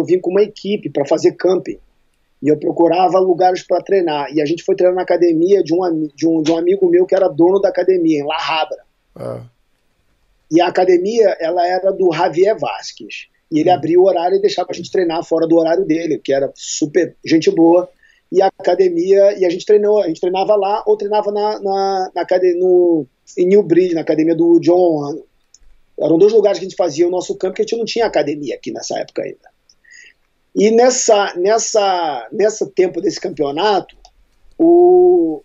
vim com uma equipe para fazer camping. E eu procurava lugares para treinar. E a gente foi treinar na academia de um amigo meu que era dono da academia, em La Habra. E a academia, ela era do Javier Vasquez. E ele abria o horário e deixava a gente treinar fora do horário dele, que era super gente boa. E a academia, e a gente treinava lá ou treinava na academia, em New Bridge, na academia do John Wano. Eram 2 lugares que a gente fazia o nosso campo, porque a gente não tinha academia aqui nessa época ainda. E nesse tempo desse campeonato, o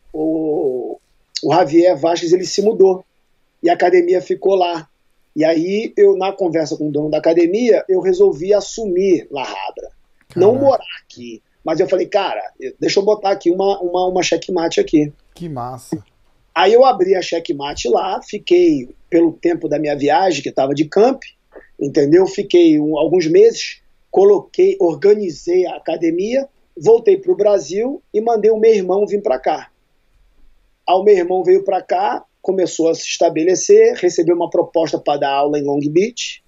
Javier Vasquez, ele se mudou. E a academia ficou lá. E aí, na conversa com o dono da academia, eu resolvi assumir La Habra. Não morar aqui. Mas eu falei, cara, deixa eu botar aqui uma checkmate aqui. Que massa. Aí eu abri a checkmate lá, fiquei pelo tempo da minha viagem, que estava de camp, entendeu? Fiquei alguns meses, organizei a academia, voltei para o Brasil e mandei o meu irmão vir para cá. Aí o meu irmão veio para cá, começou a se estabelecer, recebeu uma proposta para dar aula em Long Beach,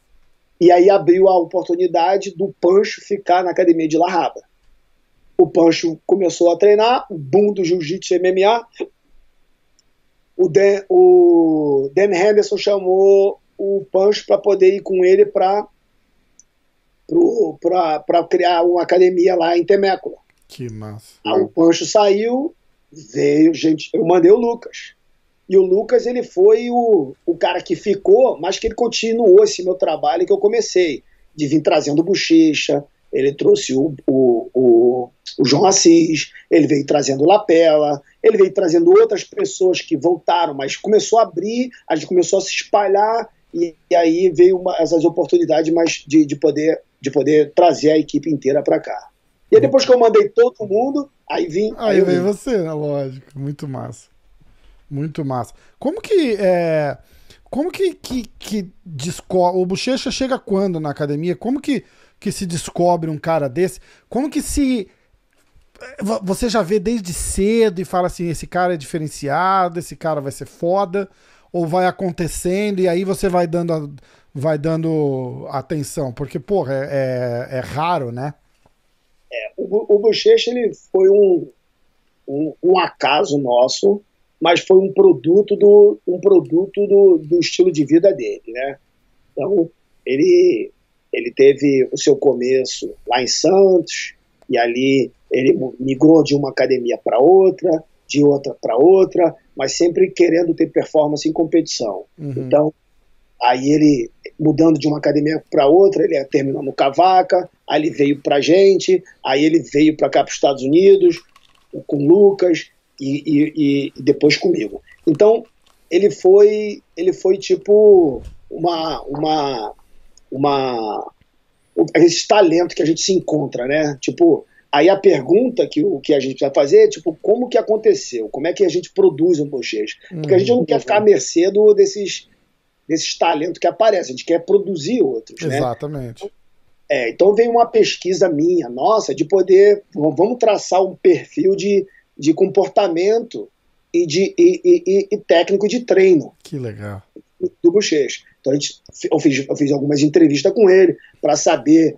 e aí abriu a oportunidade do Pancho ficar na academia de La Habra. O Pancho começou a treinar, o boom do jiu-jitsu e MMA. O Dan Henderson chamou o Pancho para poder ir com ele para criar uma academia lá em Temecula. Que massa. Aí o Pancho saiu, eu mandei o Lucas. E o Lucas, ele foi o cara que ficou, mas que ele continuou esse meu trabalho que eu comecei, de vir trazendo bochecha. Ele trouxe o João Assis, ele veio trazendo o Lapela, ele veio trazendo outras pessoas que voltaram, mas começou a abrir, a gente começou a se espalhar, e aí veio essas oportunidades mais de poder trazer a equipe inteira para cá. E aí depois que eu mandei todo mundo, aí veio você, né? Lógico, muito massa. Muito massa. Como que descobre, o Bochecha chega quando na academia? Como que se descobre um cara desse? Como que você já vê desde cedo e fala assim, esse cara é diferenciado, esse cara vai ser foda, ou vai acontecendo e aí você vai dando atenção? Porque, porra, é raro, né? O Bochecha, ele foi um acaso nosso, mas foi um produto do estilo de vida dele, né? Então, ele teve o seu começo lá em Santos, e ali ele migrou de uma academia para outra, de outra para outra, mas sempre querendo ter performance em competição. Uhum. Então, aí ele, mudando de uma academia para outra, ele terminou no Cavaca, aí ele veio para a gente, aí ele veio para cá para os Estados Unidos, com o Lucas, e depois comigo. Então, ele foi tipo esse talento que a gente se encontra, né? Tipo, aí a pergunta que a gente vai fazer é, tipo, como que aconteceu? Como é que a gente produz um Bochecha? Porque a gente não quer ficar à mercê desses talentos que aparecem, a gente quer produzir outros, né? Exatamente. Então veio uma pesquisa minha, nossa, de poder, vamos traçar um perfil de comportamento e técnico de treino. Que legal. Do Bochecha. Então eu fiz algumas entrevistas com ele para saber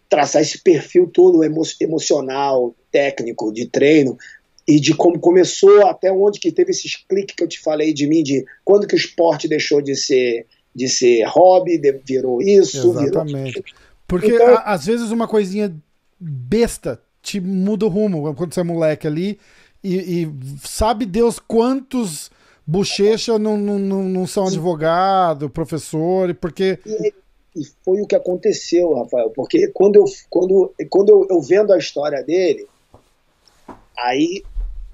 traçar esse perfil todo emocional, técnico, de treino, e de como começou, até onde que teve esses cliques que eu te falei de mim, de quando que o esporte deixou de ser hobby, virou isso. Exatamente. Virou... Porque então, às vezes uma coisinha besta te muda o rumo quando você é moleque ali e sabe Deus quantos Bochecha não são advogado, professor, porque... E foi o que aconteceu, Rafael, porque quando eu vendo a história dele, aí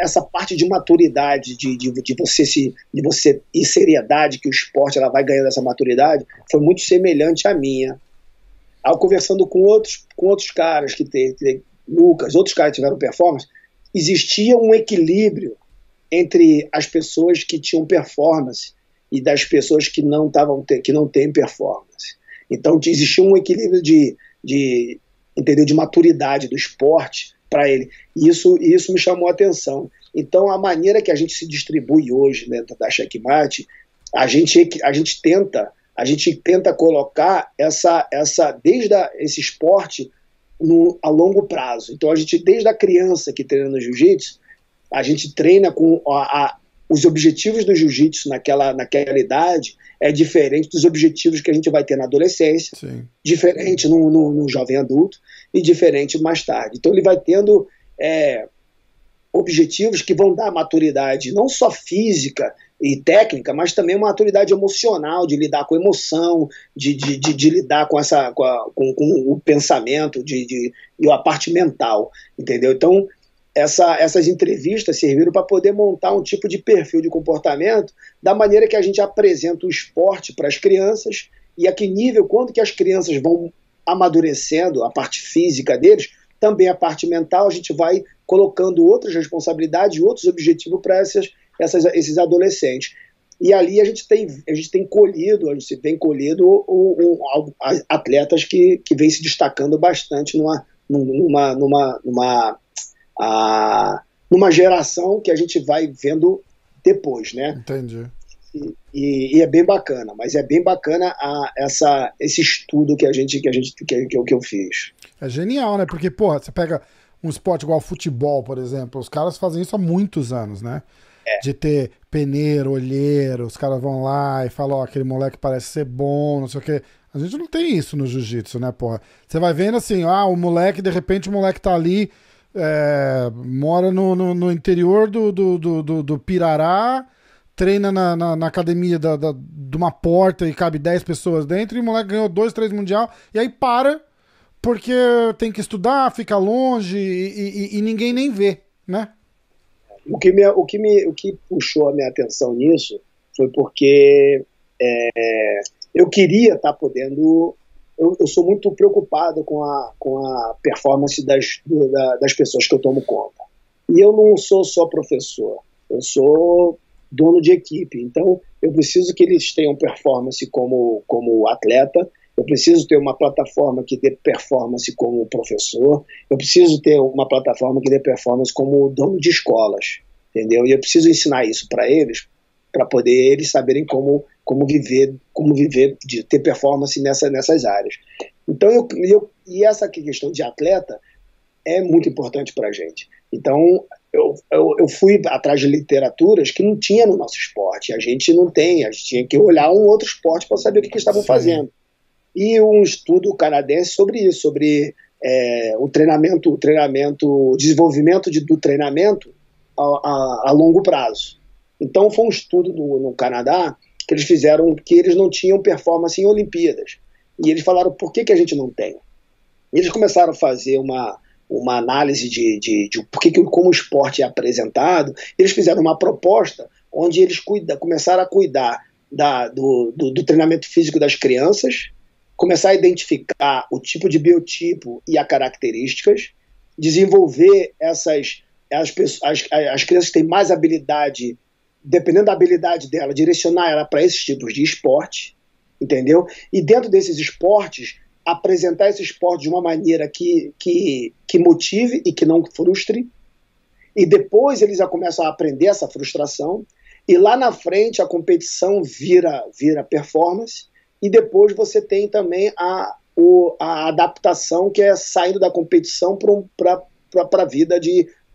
essa parte de maturidade, de você e seriedade, que o esporte ela vai ganhando essa maturidade, foi muito semelhante à minha. Aí eu conversando com outros caras Lucas, outros caras que tiveram performance, existia um equilíbrio entre as pessoas que tinham performance e das pessoas que não têm performance. Então existia um equilíbrio de maturidade do esporte para ele. E isso me chamou a atenção. Então a maneira que a gente se distribui hoje dentro da Checkmate, a gente tenta colocar esse esporte a longo prazo. Então a gente, desde a criança que treina no jiu-jitsu, a gente treina com os objetivos do jiu-jitsu naquela idade é diferente dos objetivos que a gente vai ter na adolescência, Sim. Diferente no jovem adulto e diferente mais tarde. Então ele vai tendo objetivos que vão dar maturidade não só física e técnica, mas também uma maturidade emocional, de lidar com emoção, de lidar com o pensamento e a parte mental, entendeu? Então essas entrevistas serviram para poder montar um tipo de perfil de comportamento da maneira que a gente apresenta o esporte para as crianças e a que nível, quando que as crianças vão amadurecendo a parte física deles, também a parte mental, a gente vai colocando outras responsabilidades e outros objetivos para esses adolescentes. E ali a gente vem colhido atletas que vêm se destacando bastante numa geração que a gente vai vendo depois, né? Entendi. E é bem bacana, mas é bem bacana esse estudo que eu fiz. É genial, né? Porque, porra, você pega um esporte igual futebol, por exemplo, os caras fazem isso há muitos anos, né? De ter peneiro, olheiro, os caras vão lá e falam, ó, aquele moleque parece ser bom, não sei o quê. A gente não tem isso no jiu-jitsu, né, porra? Você vai vendo assim, de repente o moleque tá ali, mora no interior do Pirará, treina na academia de uma porta e cabe 10 pessoas dentro, e o moleque ganhou 2, 3 mundial, e aí para, porque tem que estudar, fica longe e ninguém nem vê, né? O que puxou a minha atenção nisso foi porque eu queria estar podendo... Eu sou muito preocupado com a performance das pessoas que eu tomo conta. E eu não sou só professor, eu sou dono de equipe. Então, eu preciso que eles tenham performance como atleta, eu preciso ter uma plataforma que dê performance como professor, eu preciso ter uma plataforma que dê performance como dono de escolas, entendeu? E eu preciso ensinar isso para eles, para poder eles saberem como viver, de ter performance nessas áreas. Então, e essa questão de atleta é muito importante para a gente. Então, eu fui atrás de literaturas que não tinha no nosso esporte. A gente não tem, a gente tinha que olhar um outro esporte para saber o que eles estavam fazendo. E um estudo canadense sobre isso, sobre o desenvolvimento do treinamento a longo prazo. Então, foi um estudo no Canadá que eles fizeram, que eles não tinham performance em Olimpíadas. E eles falaram, por que a gente não tem? Eles começaram a fazer uma análise de como o esporte é apresentado. Eles fizeram uma proposta onde eles começaram a cuidar do treinamento físico das crianças, começar a identificar o tipo de biotipo e as características, desenvolver as crianças que têm mais habilidade, dependendo da habilidade dela, direcionar ela para esses tipos de esporte, entendeu? E dentro desses esportes, apresentar esse esporte de uma maneira que motive e que não frustre, e depois eles já começam a aprender essa frustração, e lá na frente a competição vira performance, e depois você tem também a adaptação, que é saindo da competição para a vida,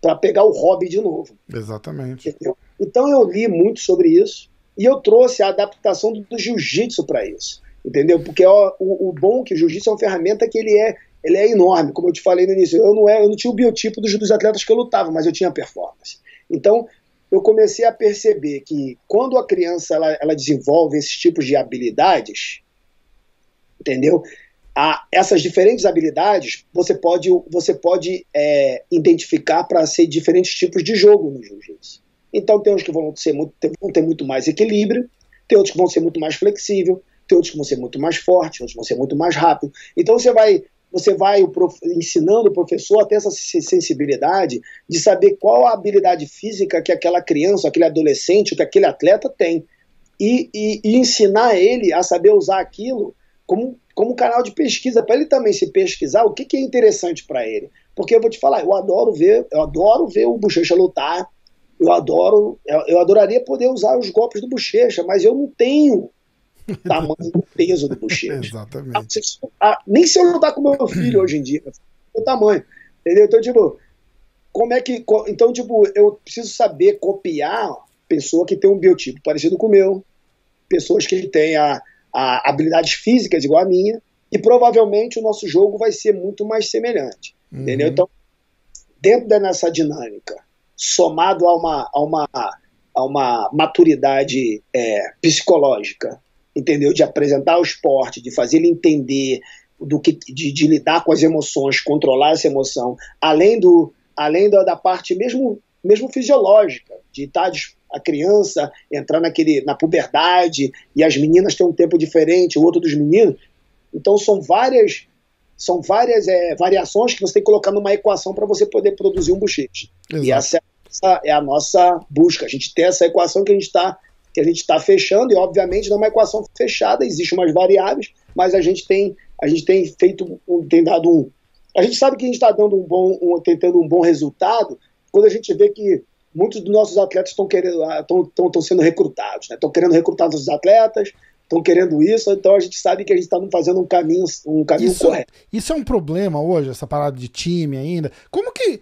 para pegar o hobby de novo. Exatamente. Entendeu? Então eu li muito sobre isso, e eu trouxe a adaptação do jiu-jitsu para isso. Entendeu? Porque o bom é que o jiu-jitsu é uma ferramenta que ele é enorme, como eu te falei no início. Eu não tinha o biotipo dos atletas que eu lutava, mas eu tinha performance. Então, eu comecei a perceber que quando a criança ela desenvolve esses tipos de habilidades, entendeu? Essas diferentes habilidades você pode identificar para ser diferentes tipos de jogo no jiu-jitsu. Então, tem uns que vão ter muito mais equilíbrio, tem outros que vão ser muito mais flexível, tem outros que vão ser muito mais fortes, outros vão ser muito mais rápido. Então você vai ensinando o professor a ter essa sensibilidade de saber qual a habilidade física que aquela criança, aquele adolescente, que aquele atleta tem. E ensinar ele a saber usar aquilo como canal de pesquisa, para ele também se pesquisar o que é interessante para ele. Porque eu vou te falar, eu adoro ver o Bochecha lutar, eu adoraria poder usar os golpes do Bochecha, mas eu não tenho tamanho do peso do Bochecha. Exatamente. Nem se eu lutar com meu filho hoje em dia, o tamanho, entendeu? Então, eu preciso saber copiar pessoa que tem um biotipo parecido com o meu, pessoas que têm habilidades físicas igual a minha, e provavelmente o nosso jogo vai ser muito mais semelhante, entendeu? Então, dentro dessa dinâmica, somado a uma maturidade psicológica, entendeu? De apresentar o esporte, de fazer ele entender de lidar com as emoções, controlar essa emoção, além da parte mesmo fisiológica, de estar a criança entrar na puberdade, e as meninas têm um tempo diferente, o outro dos meninos. Então são várias variações que você tem que colocar numa equação para você poder produzir um bochecha. E essa é a nossa busca, a gente tem essa equação que a gente está fechando, e obviamente não é uma equação fechada, existem umas variáveis, mas a gente tem feito, a gente sabe que a gente está dando tentando um bom resultado quando a gente vê que muitos dos nossos atletas estão sendo recrutados, né? Estão querendo recrutar os atletas, estão querendo isso, então a gente sabe que a gente está fazendo um caminho correto. Isso é um problema hoje, essa parada de time ainda. Como que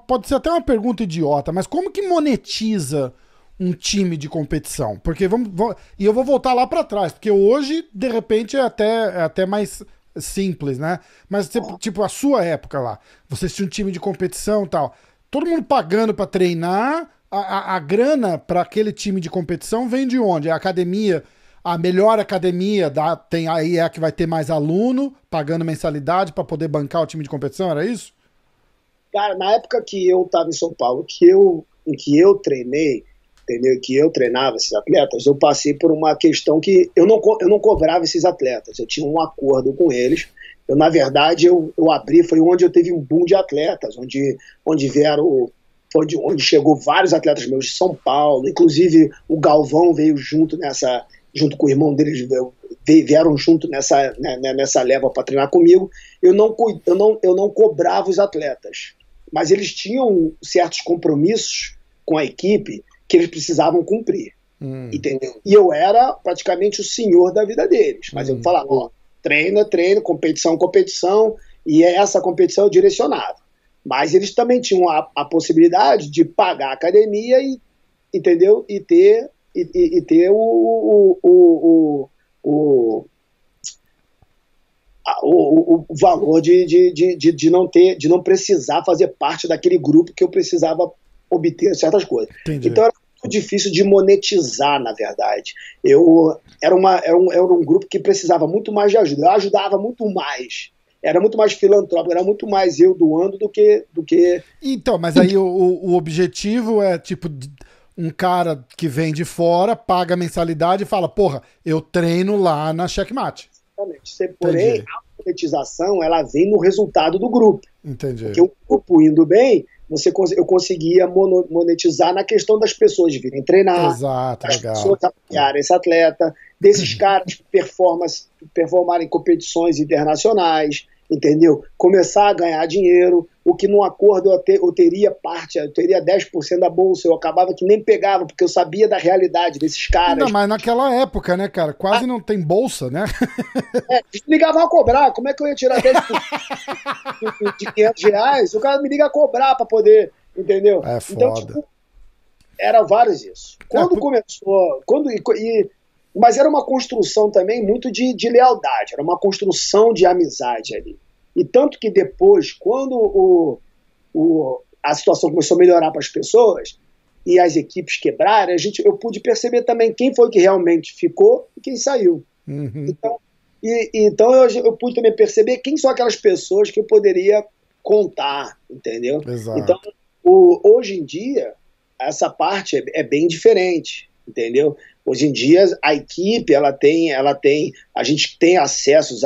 pode ser até uma pergunta idiota, mas como que monetiza um time de competição? Porque e eu vou voltar lá para trás, porque hoje, de repente, é até mais simples, né? Mas, tipo, a sua época lá, vocês tinham um time de competição e tal, todo mundo pagando para treinar, a grana para aquele time de competição vem de onde? A academia, a melhor academia, aí é a que vai ter mais aluno, pagando mensalidade para poder bancar o time de competição, era isso? Cara, na época que eu estava em São Paulo, em que eu treinei, entendeu? Que eu treinava esses atletas, eu passei por uma questão que eu não cobrava esses atletas, eu tinha um acordo com eles. Na verdade, eu abri, foi onde eu teve um boom de atletas, onde chegou vários atletas meus de São Paulo, inclusive o Galvão veio junto com o irmão deles, vieram junto nessa leva para treinar comigo. Eu não cobrava os atletas, mas eles tinham certos compromissos com a equipe que eles precisavam cumprir, entendeu? E eu era praticamente o senhor da vida deles, mas eu falava, ó, treino, competição, e essa competição eu direcionava. Mas eles também tinham a possibilidade de pagar a academia, entendeu? E ter o valor de não precisar fazer parte daquele grupo que eu precisava obter certas coisas. Entendi. Então era muito difícil de monetizar, na verdade. Era um grupo que precisava muito mais de ajuda. Eu ajudava muito mais. Era muito mais filantrópico, era muito mais eu doando do que... Então, mas aí o objetivo é, tipo, um cara que vem de fora, paga a mensalidade e fala, porra, eu treino lá na Checkmate. Exatamente. Porém, a monetização, ela vem no resultado do grupo. Entendi. Porque o grupo indo bem, eu conseguia monetizar na questão das pessoas virem treinar, Exato, das legal. pessoas apoiarem esse atleta, desses caras performarem em competições internacionais, entendeu? Começar a ganhar dinheiro, o que num acordo eu teria 10% da bolsa, eu acabava que nem pegava, porque eu sabia da realidade desses caras. Ainda mais naquela época, né, cara? Quase não tem bolsa, né? Eles me ligavam a cobrar, como é que eu ia tirar 10% de R$ 500? O cara me liga a cobrar para poder, entendeu? É foda. Então, tipo, era vários isso. Quando começou, mas era uma construção também muito de lealdade, era uma construção de amizade ali. E tanto que depois, quando a situação começou a melhorar para as pessoas e as equipes quebraram, eu pude perceber também quem foi que realmente ficou e quem saiu. Uhum. Então eu pude também perceber quem são aquelas pessoas que eu poderia contar, entendeu? Exato. Então, hoje em dia, essa parte é bem diferente, entendeu? Hoje em dia, a equipe, a gente tem acessos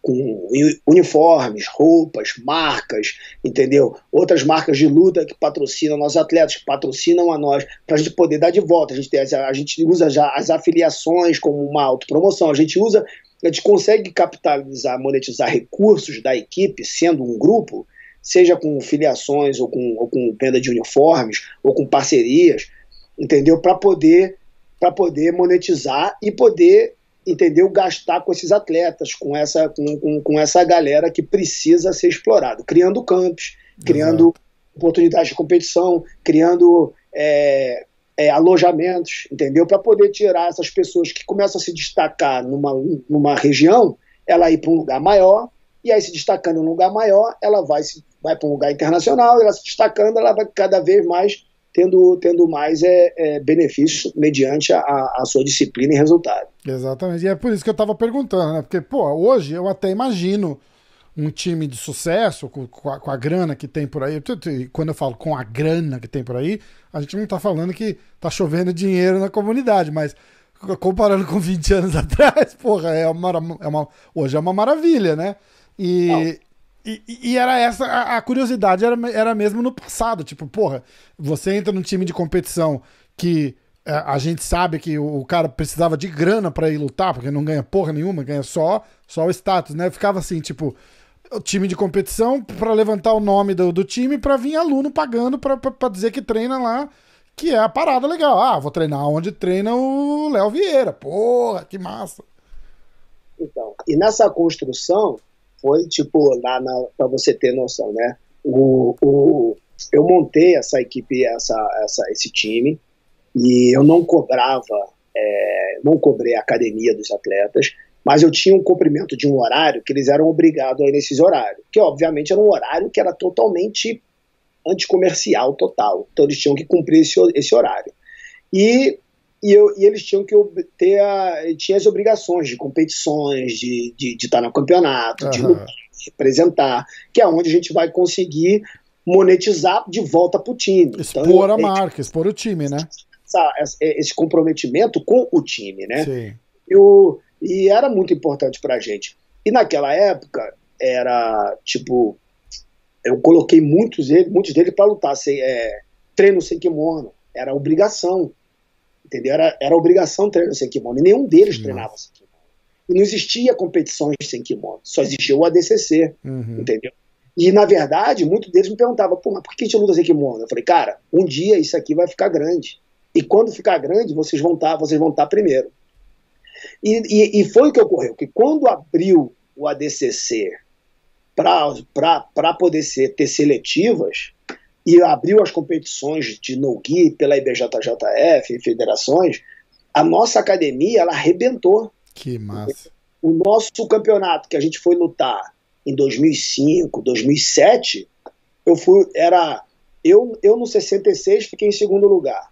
com uniformes, roupas, marcas, entendeu? Outras marcas de luta que patrocinam nossos atletas, que patrocinam a nós, para a gente poder dar de volta. A gente usa já as afiliações como uma autopromoção, a gente consegue capitalizar, monetizar recursos da equipe, sendo um grupo, seja com filiações ou com venda de uniformes, ou com parcerias, entendeu? Para poder monetizar e poder, entendeu, gastar com esses atletas, com essa galera que precisa ser explorado, criando campos, criando oportunidades de competição, criando alojamentos, entendeu? Para poder tirar essas pessoas que começam a se destacar numa região, ela ir para um lugar maior, e aí se destacando em um lugar maior, ela vai para um lugar internacional, ela se destacando, ela vai cada vez mais tendo mais benefícios mediante a sua disciplina e resultado. Exatamente, e é por isso que eu tava perguntando, né? Porque, pô, hoje eu até imagino um time de sucesso com a grana que tem por aí. Quando eu falo com a grana que tem por aí, a gente não tá falando que tá chovendo dinheiro na comunidade, mas comparando com 20 anos atrás, porra, hoje é uma maravilha, né? E era essa, a curiosidade era mesmo no passado, tipo, porra, você entra num time de competição que a gente sabe que o cara precisava de grana pra ir lutar, porque não ganha porra nenhuma, ganha só o status, né? Ficava assim, tipo, o time de competição pra levantar o nome do time pra vir aluno pagando pra dizer que treina lá, que é a parada legal. Ah, vou treinar onde treina o Léo Vieira, porra, que massa. Então, e nessa construção foi tipo, para você ter noção, né? Eu montei essa equipe, esse time, e eu não cobrei a academia dos atletas, mas eu tinha um cumprimento de um horário que eles eram obrigados a ir nesses horários, que obviamente era um horário que era totalmente anticomercial total, então eles tinham que cumprir esse horário. E eles tinham que tinha as obrigações de competições, de estar no campeonato, de lutar, de representar, que é onde a gente vai conseguir monetizar de volta para o time. Expor então, a marca, expor o time, né? Esse comprometimento com o time, né? Sim. E era muito importante para a gente. E naquela época, era tipo, eu coloquei muitos deles para lutar, treino sem kimono, era obrigação. Entendeu? Era obrigação treinar sem kimono. E nenhum deles treinava sem kimono. E não existia competições sem kimono. Só existia o ADCC. Entendeu? E, na verdade, muitos deles me perguntavam, pô, mas por que a gente luta sem kimono? Eu falei, cara, um dia isso aqui vai ficar grande. E quando ficar grande, vocês vão estar primeiro. E foi o que ocorreu. Que quando abriu o ADCC para poder ter seletivas, e abriu as competições de no-gi pela IBJJF e federações, a nossa academia, ela arrebentou. Que massa. O nosso campeonato que a gente foi lutar em 2005, 2007, eu no 66 fiquei em segundo lugar.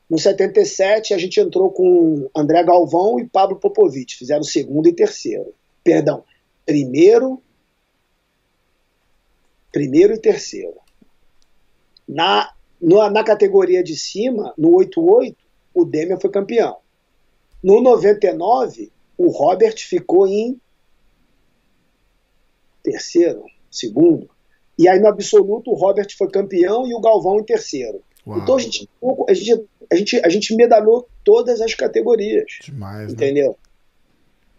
No 77 a gente entrou com André Galvão e Pablo Popovich, fizeram segundo e terceiro. Perdão, primeiro e terceiro. Na categoria de cima, no 88, o Demian foi campeão. No 99, o Robert ficou em terceiro, segundo. E aí no absoluto o Robert foi campeão e o Galvão em terceiro. Uau. Então a gente medalhou todas as categorias. Demais, entendeu? Né?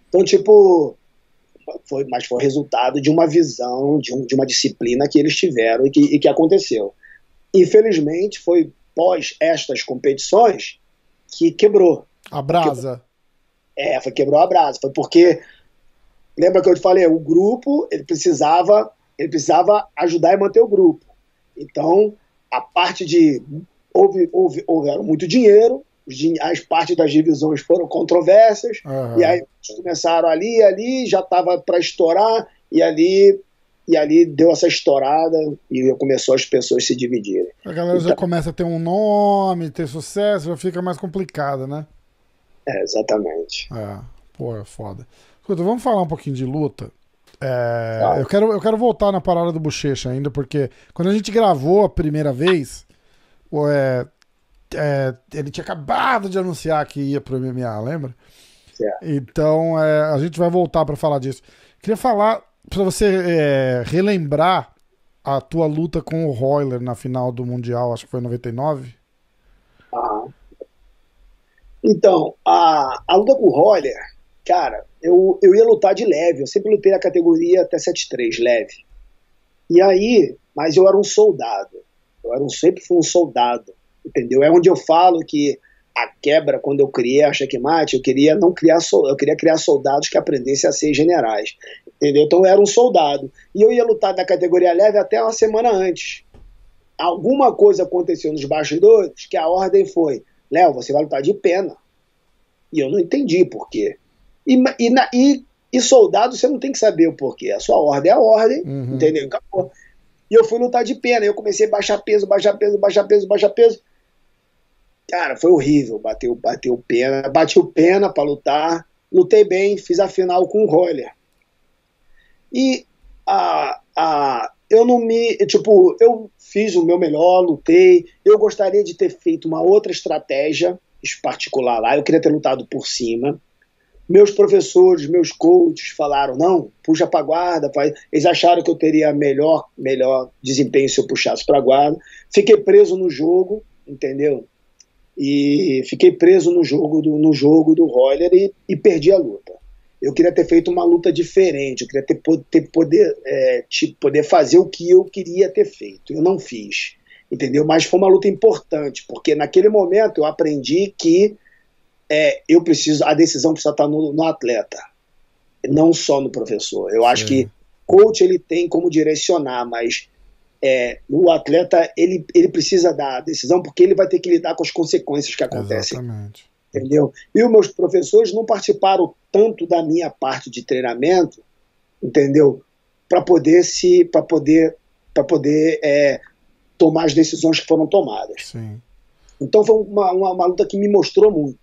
Então, tipo, mas foi resultado de uma visão, de uma disciplina que eles tiveram e que aconteceu. Infelizmente, foi pós estas competições que quebrou. A brasa. Quebrou a brasa. Foi porque, lembra que eu te falei, o grupo, ele precisava ajudar e manter o grupo. Então, a parte de... Houveram muito dinheiro, as partes das divisões foram controversas, e aí começaram ali, já estava para estourar, e ali deu essa estourada e começou as pessoas se dividirem. A galera já começa a ter um nome, ter sucesso, já fica mais complicado, né? Exatamente. Pô, é foda. Escuta, vamos falar um pouquinho de luta. Eu quero voltar na parada do Bochecha ainda, porque quando a gente gravou a primeira vez, ele tinha acabado de anunciar que ia pro MMA, lembra? Certo. Então a gente vai voltar para falar disso. Queria falar para você relembrar a tua luta com o Royler na final do Mundial, acho que foi em 99. Então, a luta com o Royler, cara, eu ia lutar de leve, eu sempre lutei na categoria até 7'3", leve. E aí, mas eu era um soldado, sempre fui um soldado, entendeu? É onde eu falo que a quebra, quando eu criei a Checkmate, eu queria criar soldados que aprendessem a ser generais, entendeu? Então eu era um soldado, e eu ia lutar na categoria leve até uma semana antes. Alguma coisa aconteceu nos bastidores que a ordem foi: Léo, você vai lutar de pena. E eu não entendi por quê. E soldado, você não tem que saber o porquê. A sua ordem é a ordem, entendeu? Acabou. E eu fui lutar de pena. Eu comecei a baixar peso. Cara, foi horrível. Bateu pena. Bati o pena pra lutar. Lutei bem, fiz a final com o Royler. E eu não me... Tipo, eu fiz o meu melhor, lutei. Eu gostaria de ter feito uma outra estratégia particular lá. Eu queria ter lutado por cima. Meus professores, meus coaches falaram: não, puxa pra guarda. Eles acharam que eu teria melhor desempenho se eu puxasse pra guarda. Fiquei preso no jogo, entendeu? E fiquei preso no jogo do Royler e perdi a luta. Eu queria ter feito uma luta diferente, eu queria poder fazer o que eu queria ter feito. Eu não fiz, entendeu? Mas foi uma luta importante, porque naquele momento eu aprendi que a decisão precisa estar no atleta, não só no professor. Eu acho que o coach ele tem como direcionar, mas o atleta ele precisa dar a decisão, porque ele vai ter que lidar com as consequências que acontecem. Exatamente. Entendeu? E os meus professores não participaram tanto da minha parte de treinamento, entendeu? Para poder tomar as decisões que foram tomadas. Sim. Então foi uma luta que me mostrou muito.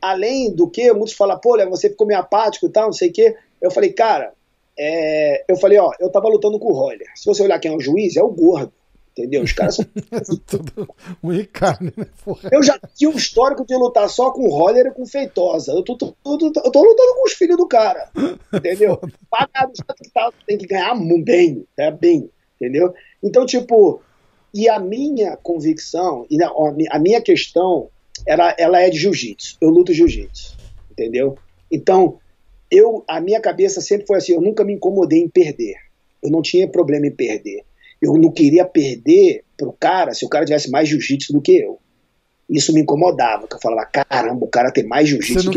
Além do que, muitos falam: pô, Léo, você ficou meio apático e tal, não sei o quê. Eu falei: cara, eu tava lutando com o Royler. Se você olhar quem é o juiz, é o gordo. Entendeu? Os caras são... Tudo um carne, né? Porra. Eu já tinha um histórico de lutar só com o Royler e com o Feitosa. Eu tô lutando com os filhos do cara. Entendeu? Pagado, tem que ganhar bem, entendeu? Então, tipo, e a minha convicção, a minha questão, ela é de jiu-jitsu. Eu luto jiu-jitsu, entendeu? Então, a minha cabeça sempre foi assim: eu nunca me incomodei em perder. Eu não tinha problema em perder. Eu não queria perder pro cara se o cara tivesse mais jiu-jitsu do que eu. Isso me incomodava, porque eu falava: caramba, o cara tem mais jiu-jitsu que eu. Você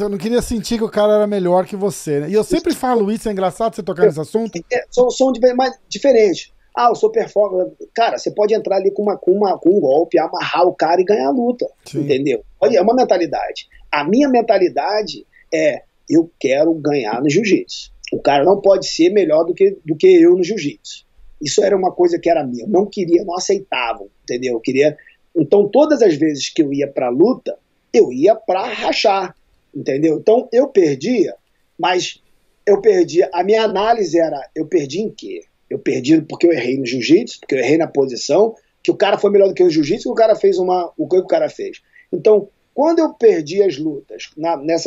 não queria sentir que o cara era melhor que você, né? E eu sempre falo isso, é engraçado você tocar nesse assunto. São mais diferentes. Eu sou performance. Cara, você pode entrar ali com um golpe, amarrar o cara e ganhar a luta. Sim. Entendeu? Olha, é uma mentalidade. A minha mentalidade é: eu quero ganhar no jiu-jitsu. O cara não pode ser melhor do que eu no jiu-jitsu. Isso era uma coisa que era minha. Eu não queria, não aceitava, entendeu? Eu queria... Então, todas as vezes que eu ia pra luta, eu ia pra rachar, entendeu? Então, eu perdia, mas eu perdia... A minha análise era: eu perdi em quê? Eu perdi porque eu errei no jiu-jitsu, porque eu errei na posição, que o cara foi melhor do que eu no jiu-jitsu, que o cara fez o que o cara fez. Então, quando eu perdi as lutas,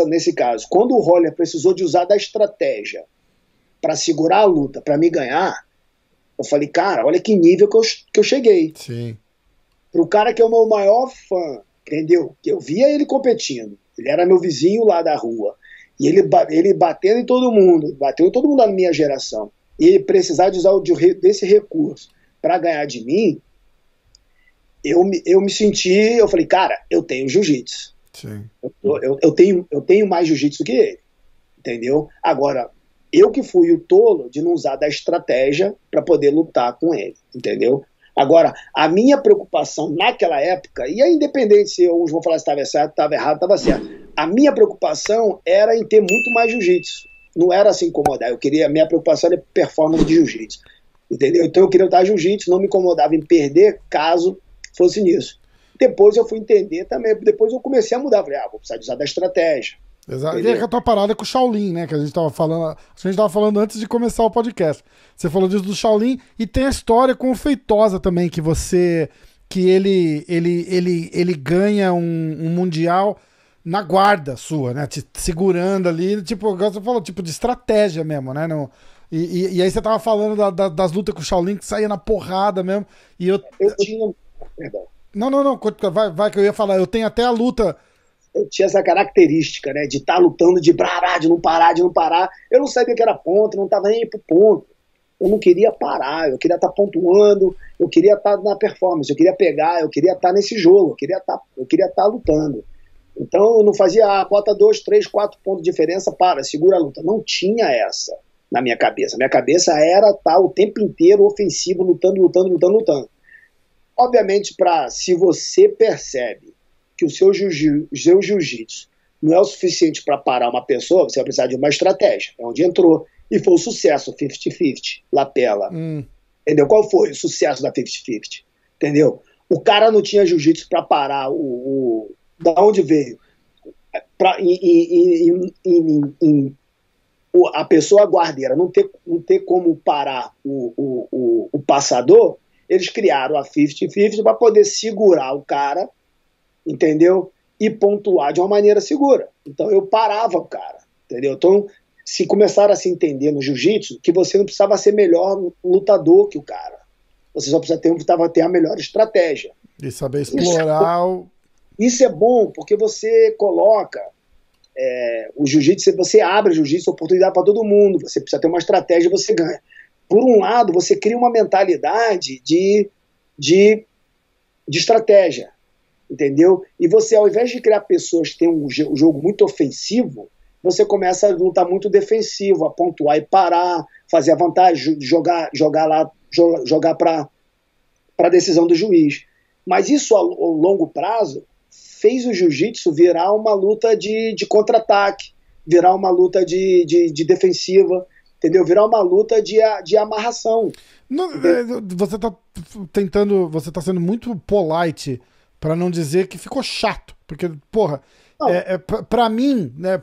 nesse caso, quando o Royler precisou de usar da estratégia para segurar a luta, para me ganhar, eu falei, cara, olha que nível que eu cheguei. Sim. Pro cara que é o meu maior fã, entendeu? Que eu via ele competindo. Ele era meu vizinho lá da rua. E ele batendo em todo mundo, bateu em todo mundo da minha geração. E ele precisar de usar desse recurso para ganhar de mim, eu me senti, eu falei, cara, eu tenho jiu-jitsu. Sim. Eu tenho mais jiu-jitsu que ele, entendeu? Agora, eu que fui o tolo de não usar da estratégia para poder lutar com ele, entendeu? Agora, a minha preocupação naquela época, e é independente se uns vão falar se estava certo, estava errado, estava certo, a minha preocupação era em ter muito mais jiu-jitsu. Não era se incomodar, minha preocupação era performance de jiu-jitsu, entendeu? Então eu queria lutar jiu-jitsu, não me incomodava em perder caso fosse nisso. Depois eu fui entender também, depois eu comecei a mudar, falei, vou precisar de usar da estratégia. Exato. E a tua parada com o Shaolin, né? Que a gente tava falando antes de começar o podcast. Você falou disso do Shaolin e tem a história com o Feitosa também, que ele ganha um mundial na guarda sua, né? Te segurando ali, tipo, você falou, tipo, de estratégia mesmo, né? E aí você tava falando das lutas com o Shaolin, que saía na porrada mesmo. E eu tinha. Perdão. Não, vai que eu ia falar, eu tenho até a luta. Eu tinha essa característica, né, de estar lutando, de parar, de não parar. Eu não sabia que era ponto, não estava nem pro ponto. Eu não queria parar, eu queria estar pontuando, eu queria estar na performance, eu queria pegar, eu queria estar nesse jogo, eu queria estar lutando. Então eu não fazia, bota 2, 3, 4 pontos de diferença, segura a luta. Não tinha essa na minha cabeça. Minha cabeça era estar o tempo inteiro ofensivo, lutando. Obviamente, se você percebe que o seu jiu-jitsu não é o suficiente para parar uma pessoa, você vai precisar de uma estratégia. É onde entrou. E foi o sucesso, 50-50, lapela. Entendeu? Qual foi o sucesso da 50-50? Entendeu? O cara não tinha jiu-jitsu para parar da onde veio. A pessoa guardeira não ter como parar o passador, eles criaram a 50-50 para poder segurar o cara, entendeu? E pontuar de uma maneira segura. Então eu parava o cara, entendeu? Então, se começaram a se entender no jiu-jitsu, que você não precisava ser melhor lutador que o cara. Você só precisava ter a melhor estratégia. E saber explorar Isso é bom, porque você coloca o jiu-jitsu, você abre o jiu-jitsu, oportunidade para todo mundo, você precisa ter uma estratégia e você ganha. Por um lado, você cria uma mentalidade de estratégia, entendeu? E você, ao invés de criar pessoas que têm um jogo muito ofensivo, você começa a lutar muito defensivo, a pontuar e parar, fazer a vantagem, jogar para a decisão do juiz. Mas isso, ao longo prazo, fez o jiu-jitsu virar uma luta de contra-ataque, virar uma luta de defensiva, entendeu? Virar uma luta de amarração. Não, você tá sendo muito polite pra não dizer que ficou chato, porque, porra, pra mim, né,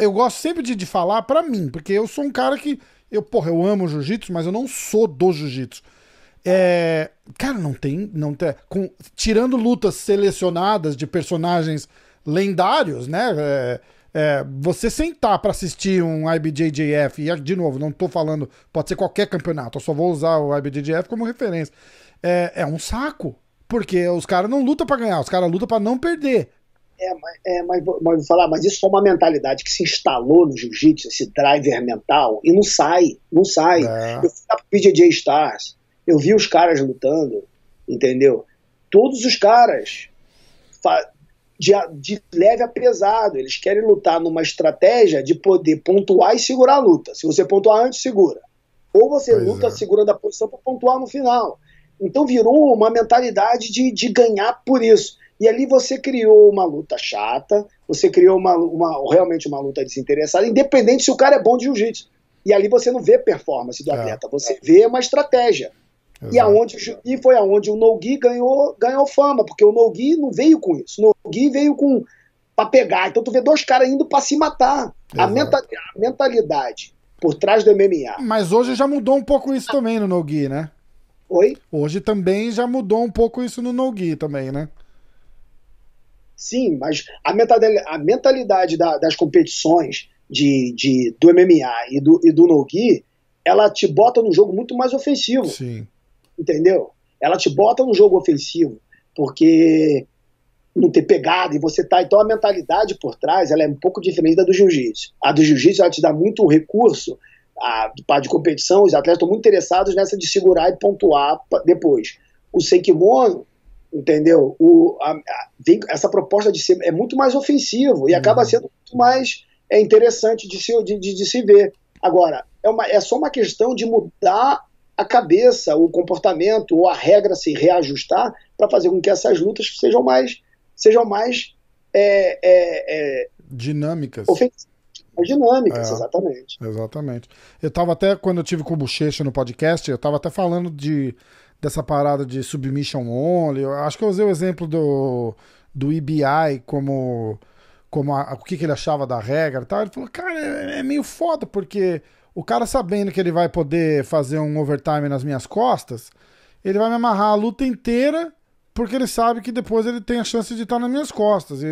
eu gosto sempre de falar pra mim, porque eu sou um cara que, eu amo jiu-jitsu, mas eu não sou do jiu-jitsu. Cara, não tem tirando lutas selecionadas de personagens lendários, né, você sentar pra assistir um IBJJF, e de novo, não tô falando, pode ser qualquer campeonato, eu só vou usar o IBJJF como referência, é um saco, porque os caras não lutam pra ganhar, os caras lutam pra não perder. Mas vou falar, mas isso é uma mentalidade que se instalou no jiu-jitsu, esse driver mental, e não sai. Eu fui lá pro BJJ Stars, eu vi os caras lutando, entendeu? Todos os caras de leve a pesado, eles querem lutar numa estratégia de poder pontuar e segurar a luta. Se você pontuar antes, segura. Ou você luta segurando a posição para pontuar no final. Então virou uma mentalidade de ganhar por isso. E ali você criou uma luta chata, você criou realmente uma luta desinteressada, independente se o cara é bom de jiu-jitsu. E ali você não vê performance do atleta, você vê uma estratégia. E foi aonde o no-gi ganhou fama, porque o no-gi não veio com isso. O no-gi veio pra pegar. Então tu vê dois caras indo pra se matar. A mentalidade por trás do MMA. Mas hoje já mudou um pouco isso também no no-gi, né? Oi? Hoje também já mudou um pouco isso no no-gi também, né? Sim, mas a mentalidade das competições do MMA e do no-gi, ela te bota num jogo muito mais ofensivo. Sim. Entendeu? Ela te bota num jogo ofensivo, porque não ter pegada e você tá. Então a mentalidade por trás ela é um pouco diferente da do jiu-jitsu. A do jiu-jitsu ela te dá muito recurso de competição, os atletas estão muito interessados nessa de segurar e pontuar depois. O Seikimono, entendeu? Essa proposta de ser é muito mais ofensivo e acaba sendo muito mais interessante de se ver. Agora, é só uma questão de mudar a cabeça, o comportamento ou a regra se reajustar para fazer com que essas lutas sejam mais dinâmicas. Dinâmicas, Exatamente. Eu tava até, quando eu tive com o Bochecha no podcast, eu tava até falando dessa parada de submission only. Eu acho que eu usei o exemplo do EBI como o que ele achava da regra e tal. Ele falou, cara, é meio foda, porque o cara sabendo que ele vai poder fazer um overtime nas minhas costas, ele vai me amarrar a luta inteira, porque ele sabe que depois ele tem a chance de estar nas minhas costas.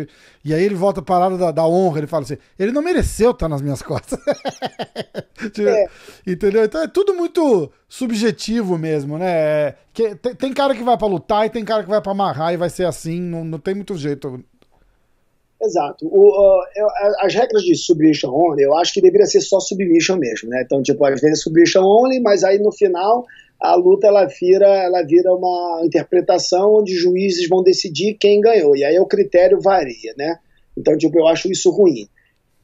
E aí ele volta a parada da honra, ele fala assim, ele não mereceu estar nas minhas costas. Entendeu? Então é tudo muito subjetivo mesmo, né? Tem cara que vai pra lutar e tem cara que vai pra amarrar e vai ser assim, não tem muito jeito. Exato. As regras de submission only, eu acho que deveria ser só submission mesmo, né? Então, tipo, às vezes é submission only, mas aí no final a luta ela vira uma interpretação onde juízes vão decidir quem ganhou, e aí o critério varia, né? Então, tipo, eu acho isso ruim.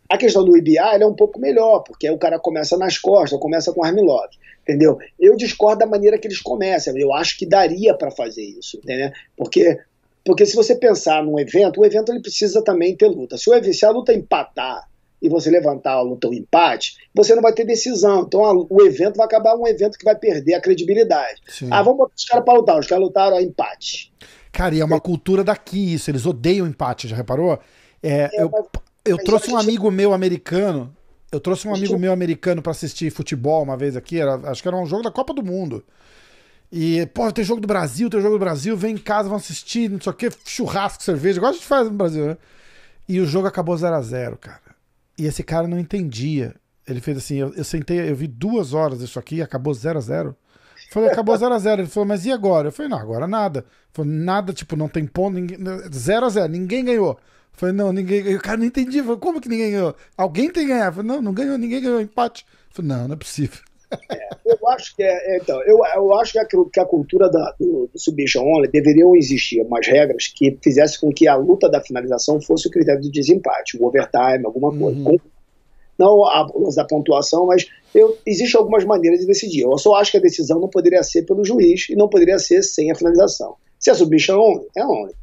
A questão do IBA é um pouco melhor, porque aí o cara começa nas costas, começa com armlock, entendeu? Eu discordo da maneira que eles começam, eu acho que daria para fazer isso, entendeu? Porque se você pensar num evento, o evento ele precisa também ter luta. Se a luta empatar e você levantar a luta um empate, você não vai ter decisão. Então o evento vai acabar um evento que vai perder a credibilidade. Sim. Vamos botar os caras para lutar. Os caras lutaram a empate. Cara, e é uma cultura daqui isso. Eles odeiam empate, já reparou? Eu trouxe um amigo meu americano. Eu trouxe um amigo meu americano para assistir futebol uma vez aqui. Acho que era um jogo da Copa do Mundo. E, pô, tem jogo do Brasil, vem em casa, vão assistir, não sei o que, churrasco, cerveja, igual a gente faz no Brasil, né? E o jogo acabou 0-0, cara. E esse cara não entendia. Ele fez assim, eu sentei, eu vi 2 horas isso aqui, acabou 0-0. Falei, acabou 0-0. Ele falou, mas e agora? Eu falei, não, agora nada. Ele falou, nada, tipo, não tem ponto, 0-0, ninguém ganhou. Eu falei, não, ninguém ganhou. O cara não entendia, eu falei, como que ninguém ganhou? Alguém tem que ganhar. Eu falei, não ganhou, ninguém ganhou, empate. Eu falei, não é possível. Eu acho que eu acho que a cultura do submission only deveriam existir umas regras que fizessem com que a luta da finalização fosse o critério de desempate, o overtime, alguma coisa. Não a da pontuação, mas existem algumas maneiras de decidir. Eu só acho que a decisão não poderia ser pelo juiz e não poderia ser sem a finalização. Se é submission only, é only.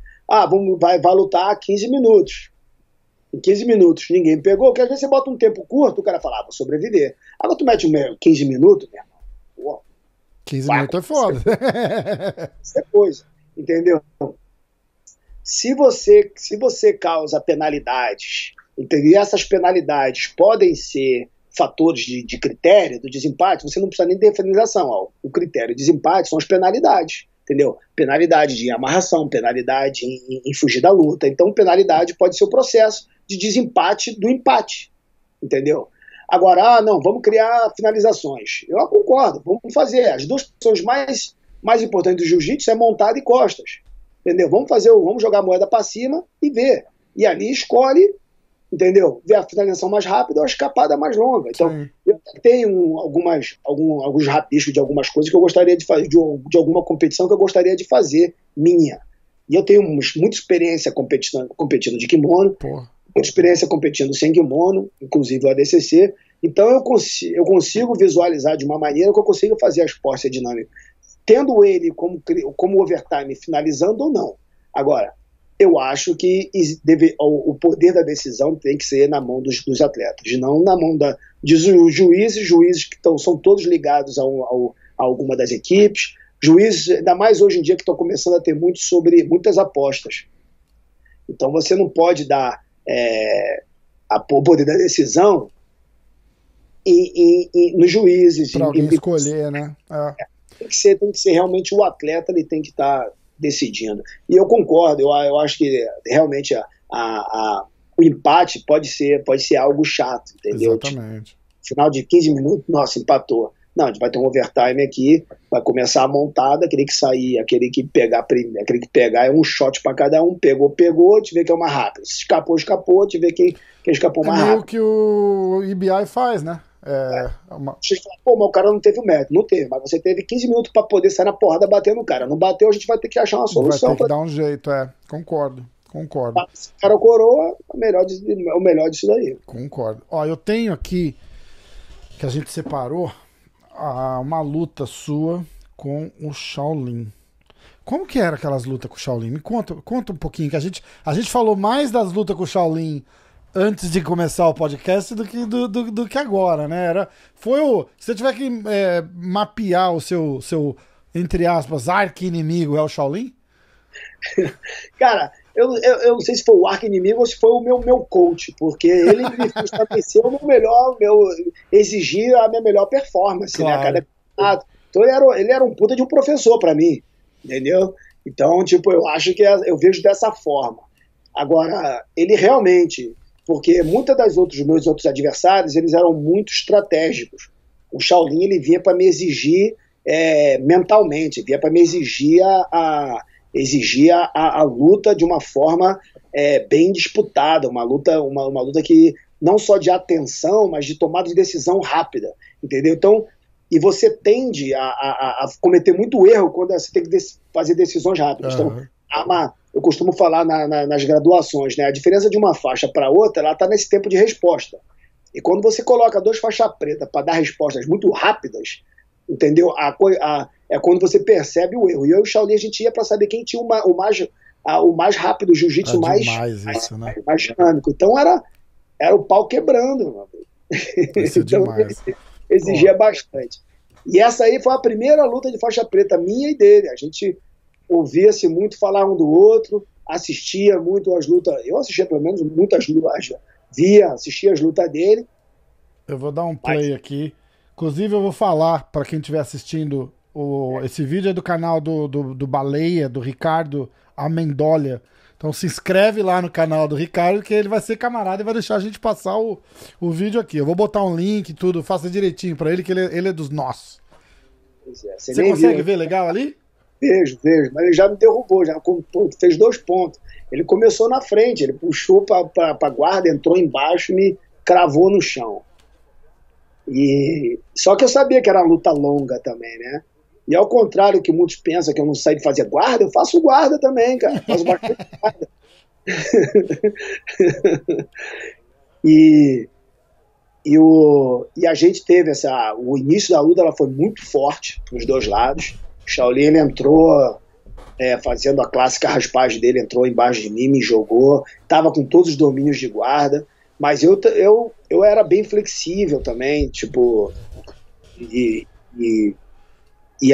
Vai lutar 15 minutos. Em 15 minutos ninguém pegou, porque às vezes você bota um tempo curto, o cara fala, vou sobreviver. Agora tu mete 15 minutos, meu irmão. Pô, 15 minutos é foda. Isso é coisa, entendeu? Se você causa penalidades, entendeu? E essas penalidades podem ser fatores de critério do desempate, você não precisa nem ter finalização. O critério de desempate são as penalidades. Entendeu? Penalidade de amarração, penalidade em fugir da luta. Então, penalidade pode ser o processo de desempate do empate. Entendeu? Agora, não, vamos criar finalizações. Eu concordo, vamos fazer. As duas posições mais importantes do jiu-jitsu é montada e costas. Entendeu? Vamos jogar a moeda para cima e ver. E ali escolhe, entendeu? Ver a finalização mais rápida ou a escapada mais longa. Então, eu tenho alguns rabiscos de algumas coisas que eu gostaria de fazer, de alguma competição que eu gostaria de fazer minha. E eu tenho muita experiência competindo de kimono, muita experiência competindo sem kimono, inclusive o ADCC. Então, eu consigo visualizar de uma maneira que eu consigo fazer a esporte dinâmica, tendo ele como overtime finalizando ou não. Agora, eu acho que o poder da decisão tem que ser na mão dos atletas, não na mão de juízes que são todos ligados a alguma das equipes, juízes, ainda mais hoje em dia que estão começando a ter muitas apostas. Então você não pode dar o poder da decisão nos juízes. Para alguém escolher, né? Tem que ser realmente o atleta, ele tem que estar decidindo. E eu concordo, eu acho que realmente o empate pode ser algo chato, entendeu? Exatamente. Final de 15 minutos, nossa, empatou. Não, a gente vai ter um overtime aqui, vai começar a montada, aquele que sair, aquele que pegar é um shot para cada um, pegou, te vê que é uma rápida. Se escapou, te vê quem escapou mais rápido. É meio que o EBI faz, né? Vocês falam, pô, mas o cara não teve o mérito. Não teve, mas você teve 15 minutos para poder sair na porrada batendo no cara. Não bateu, a gente vai ter que achar uma solução. Vai ter que dar um jeito, concordo. Se o cara coroa, o melhor disso daí. Concordo. Ó, eu tenho aqui, que a gente separou, uma luta sua com o Shaolin. Como que era aquelas lutas com o Shaolin? Me conta um pouquinho, que a gente falou mais das lutas com o Shaolin antes de começar o podcast do que agora, né? Se você tiver que mapear o seu, entre aspas, arqui-inimigo, é o Shaolin? Cara, eu não sei se foi o arqui-inimigo ou se foi o meu coach, porque ele me estabeleceu exigir a minha melhor performance, claro, né? Cada campeonato. Então ele era um puta de um professor pra mim, entendeu? Então, tipo, eu acho que eu vejo dessa forma. Agora, ele realmente, porque muitos dos meus outros adversários, eles eram muito estratégicos. O Shaolin, ele vinha para me exigir mentalmente, vinha para me exigir a luta de uma forma bem disputada, uma luta que não só de atenção, mas de tomada de decisão rápida, entendeu? Então, e você tende a cometer muito erro quando você tem que fazer decisões rápidas. Então, eu costumo falar nas graduações, né? A diferença de uma faixa para outra, ela está nesse tempo de resposta. E quando você coloca 2 faixas pretas para dar respostas muito rápidas, entendeu? É quando você percebe o erro. E eu e o Shaolin, a gente ia para saber quem tinha o mais rápido, o jiu-jitsu mais dinâmico. Então era o pau quebrando, meu amigo. Então exigia bastante. E essa aí foi a primeira luta de faixa preta minha e dele. A gente ouvia-se muito falar um do outro, assistia muito as lutas. Eu assistia pelo menos muitas lutas, assistia as lutas dele. Eu vou dar um play aqui. Inclusive eu vou falar para quem estiver assistindo, esse vídeo é do canal do Baleia, do Ricardo Amendolia. Então se inscreve lá no canal do Ricardo, que ele vai ser camarada e vai deixar a gente passar o vídeo aqui. Eu vou botar um link e tudo, faça direitinho para ele, que ele é dos nossos. Você consegue ver legal ali? Vejo, mas ele já me derrubou, fez 2 pontos. Ele começou na frente, ele puxou para a guarda, entrou embaixo e me cravou no chão. Só que eu sabia que era uma luta longa também, né? E ao contrário que muitos pensam que eu não sei de fazer guarda, eu faço guarda também, cara. Faço bastante guarda. E a gente teve o início da luta, ela foi muito forte nos 2 lados. O Shaolin, ele entrou fazendo a clássica raspagem dele, entrou embaixo de mim, me jogou, tava com todos os domínios de guarda, mas eu era bem flexível também, tipo, e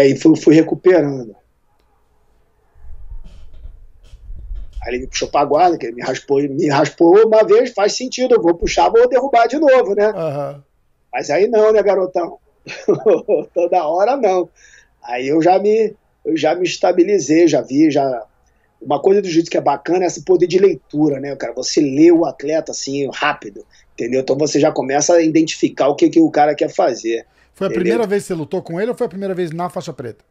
aí fui recuperando. Aí ele me puxou pra guarda, que ele me raspou uma vez, faz sentido, eu vou puxar, vou derrubar de novo, né? Uhum. Mas aí não, né, garotão? Toda hora não. Aí eu já me estabilizei, uma coisa do jiu-jitsu que é bacana é esse poder de leitura, né, cara? Você lê o atleta assim, rápido, entendeu? Então você já começa a identificar o que o cara quer fazer. Foi a primeira vez que você lutou com ele ou foi a primeira vez na faixa preta?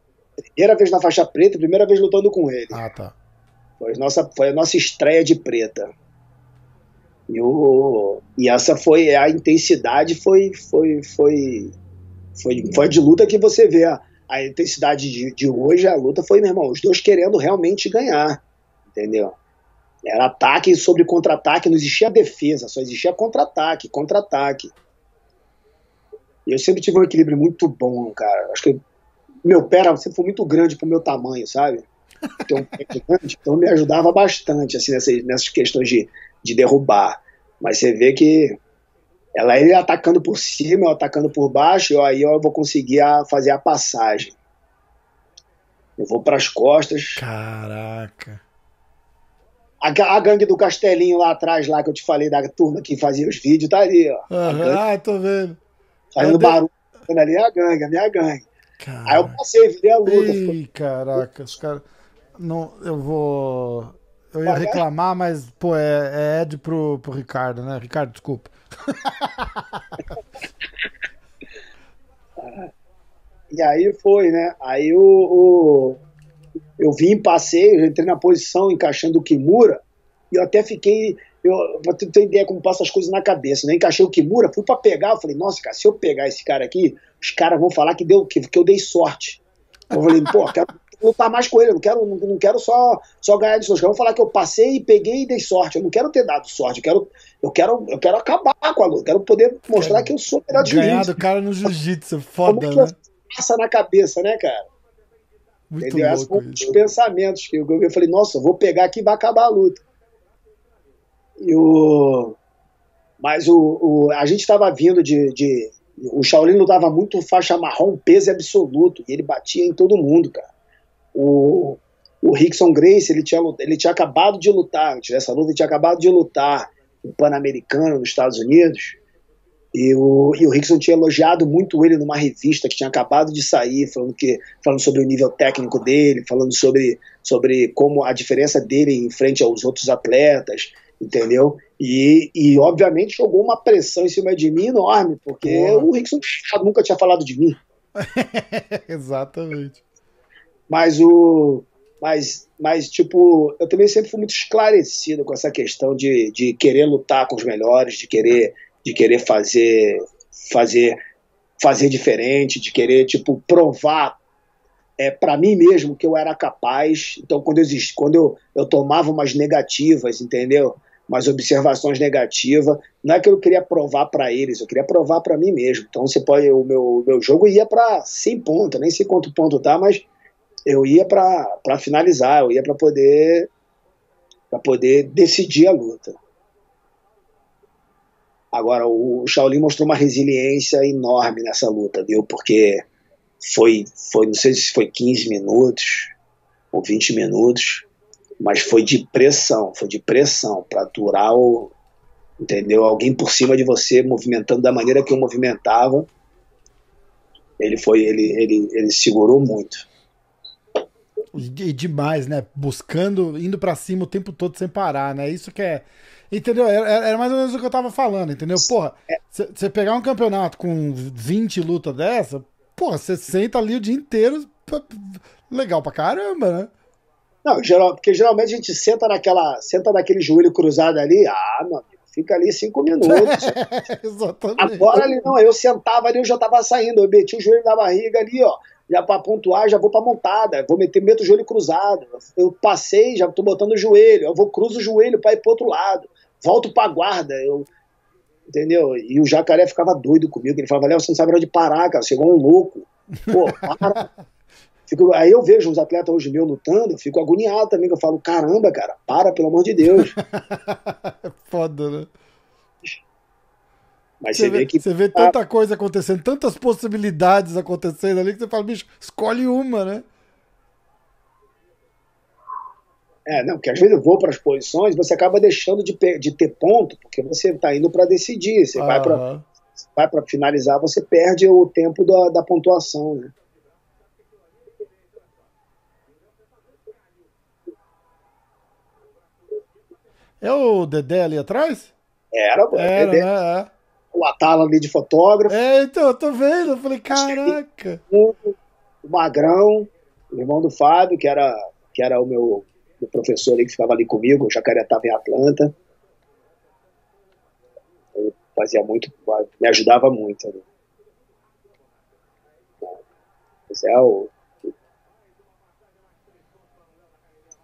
Primeira vez na faixa preta, primeira vez lutando com ele. Ah, tá. Foi a nossa estreia de preta. E essa foi a intensidade, foi de luta que você vê a intensidade de hoje. A luta foi, meu irmão, os 2 querendo realmente ganhar, entendeu? Era ataque sobre contra-ataque, não existia defesa, só existia contra-ataque. E eu sempre tive um equilíbrio muito bom, cara. Acho que meu pé sempre foi muito grande pro meu tamanho, sabe? Então me ajudava bastante assim, nessas questões de derrubar. Mas você vê que ele atacando por cima, eu atacando por baixo, aí eu vou conseguir fazer a passagem. Eu vou para as costas. Caraca. A gangue do Castelinho lá atrás, lá que eu te falei, da turma que fazia os vídeos, tá ali, ó. Tô vendo. Fazendo barulho ali, a minha gangue. Caraca. Aí eu passei, virei a luta. Ih, caraca, os caras... Não, eu vou Eu ia reclamar, mas, pô, é Ed pro Ricardo, né? Ricardo, desculpa. E aí foi, né? Aí eu vim, passei, eu entrei na posição encaixando o Kimura, e eu até fiquei. Pra tu ter ideia como passa as coisas na cabeça, né? Encaixei o Kimura, fui pra pegar, eu falei, nossa, cara, se eu pegar esse cara aqui, os caras vão falar que eu dei sorte. Eu falei, pô, quero lutar mais com ele, não quero só ganhar de sorte. Eu vou falar que eu passei, peguei e dei sorte. Eu não quero ter dado sorte, eu quero acabar com a luta, quero poder mostrar que eu sou melhor de ganhar do cara no jiu-jitsu, foda, como né? passa na cabeça, né, cara? Muito Entendeu? Esses louco foram os isso. pensamentos que eu falei, nossa, eu vou pegar aqui e vai acabar a luta. Mas a gente estava vindo o Shaolin lutava muito faixa marrom, peso absoluto, e ele batia em todo mundo, cara. O Rickson Gracie, ele tinha acabado de lutar, antes dessa luta, ele tinha acabado de lutar no Pan-Americano nos Estados Unidos, e o Rickson tinha elogiado muito ele numa revista que tinha acabado de sair, falando sobre o nível técnico dele, falando sobre como a diferença dele em frente aos outros atletas, entendeu? E obviamente jogou uma pressão em cima de mim enorme, porque o Rickson nunca tinha falado de mim. Exatamente. Mas tipo, eu também sempre fui muito esclarecido com essa questão de querer lutar com os melhores, de querer fazer diferente, de querer, tipo, provar para mim mesmo que eu era capaz. Então, quando eu tomava umas negativas, entendeu? Umas observações negativas, não é que eu queria provar para eles, eu queria provar para mim mesmo. Então, o meu jogo ia para 100 pontos, nem sei quanto ponto tá, mas eu ia para finalizar, eu ia para poder decidir a luta. Agora, o Shaolin mostrou uma resiliência enorme nessa luta, viu? Porque foi, não sei se foi 15 minutos ou 20 minutos, mas foi de pressão para durar entendeu? Alguém por cima de você, movimentando da maneira que eu movimentava. Ele segurou muito. E demais, né? Indo pra cima o tempo todo sem parar, né? Isso que é. Entendeu? Era mais ou menos o que eu tava falando, entendeu? Porra, você pegar um campeonato com 20 lutas dessa, porra, você senta ali o dia inteiro, legal pra caramba, né? Não, porque geralmente a gente senta naquele joelho cruzado ali, meu amigo, fica ali 5 minutos. Exatamente. Agora ali não, eu sentava ali, eu já tava saindo, eu meti o joelho na barriga ali, ó, já pra pontuar, já vou pra montada, meto o joelho cruzado, eu passei, já tô botando o joelho, eu cruzo o joelho pra ir pro outro lado, volto pra guarda, entendeu? E o Jacaré ficava doido comigo, ele falava, Léo, você não sabe onde parar, cara, você é igual um louco, pô, para. Aí eu vejo uns atletas hoje meus lutando, eu fico agoniado também, que eu falo, caramba, cara, para, pelo amor de Deus. Foda, né? Mas você vê tanta coisa acontecendo, tantas possibilidades acontecendo ali, que você fala, bicho, escolhe uma, né? Não, porque às vezes eu vou para as posições, você acaba deixando de ter ponto, porque você está indo para decidir, você vai para finalizar, você perde o tempo da pontuação, né? É o Dedé ali atrás? Era Dedé. Né? É. O Atala ali de fotógrafo. Então, eu tô vendo, eu falei, caraca. O Magrão, o irmão do Fábio, que era o meu professor ali que ficava ali comigo, o Jacaré estava em Atlanta. Ele me ajudava muito ali.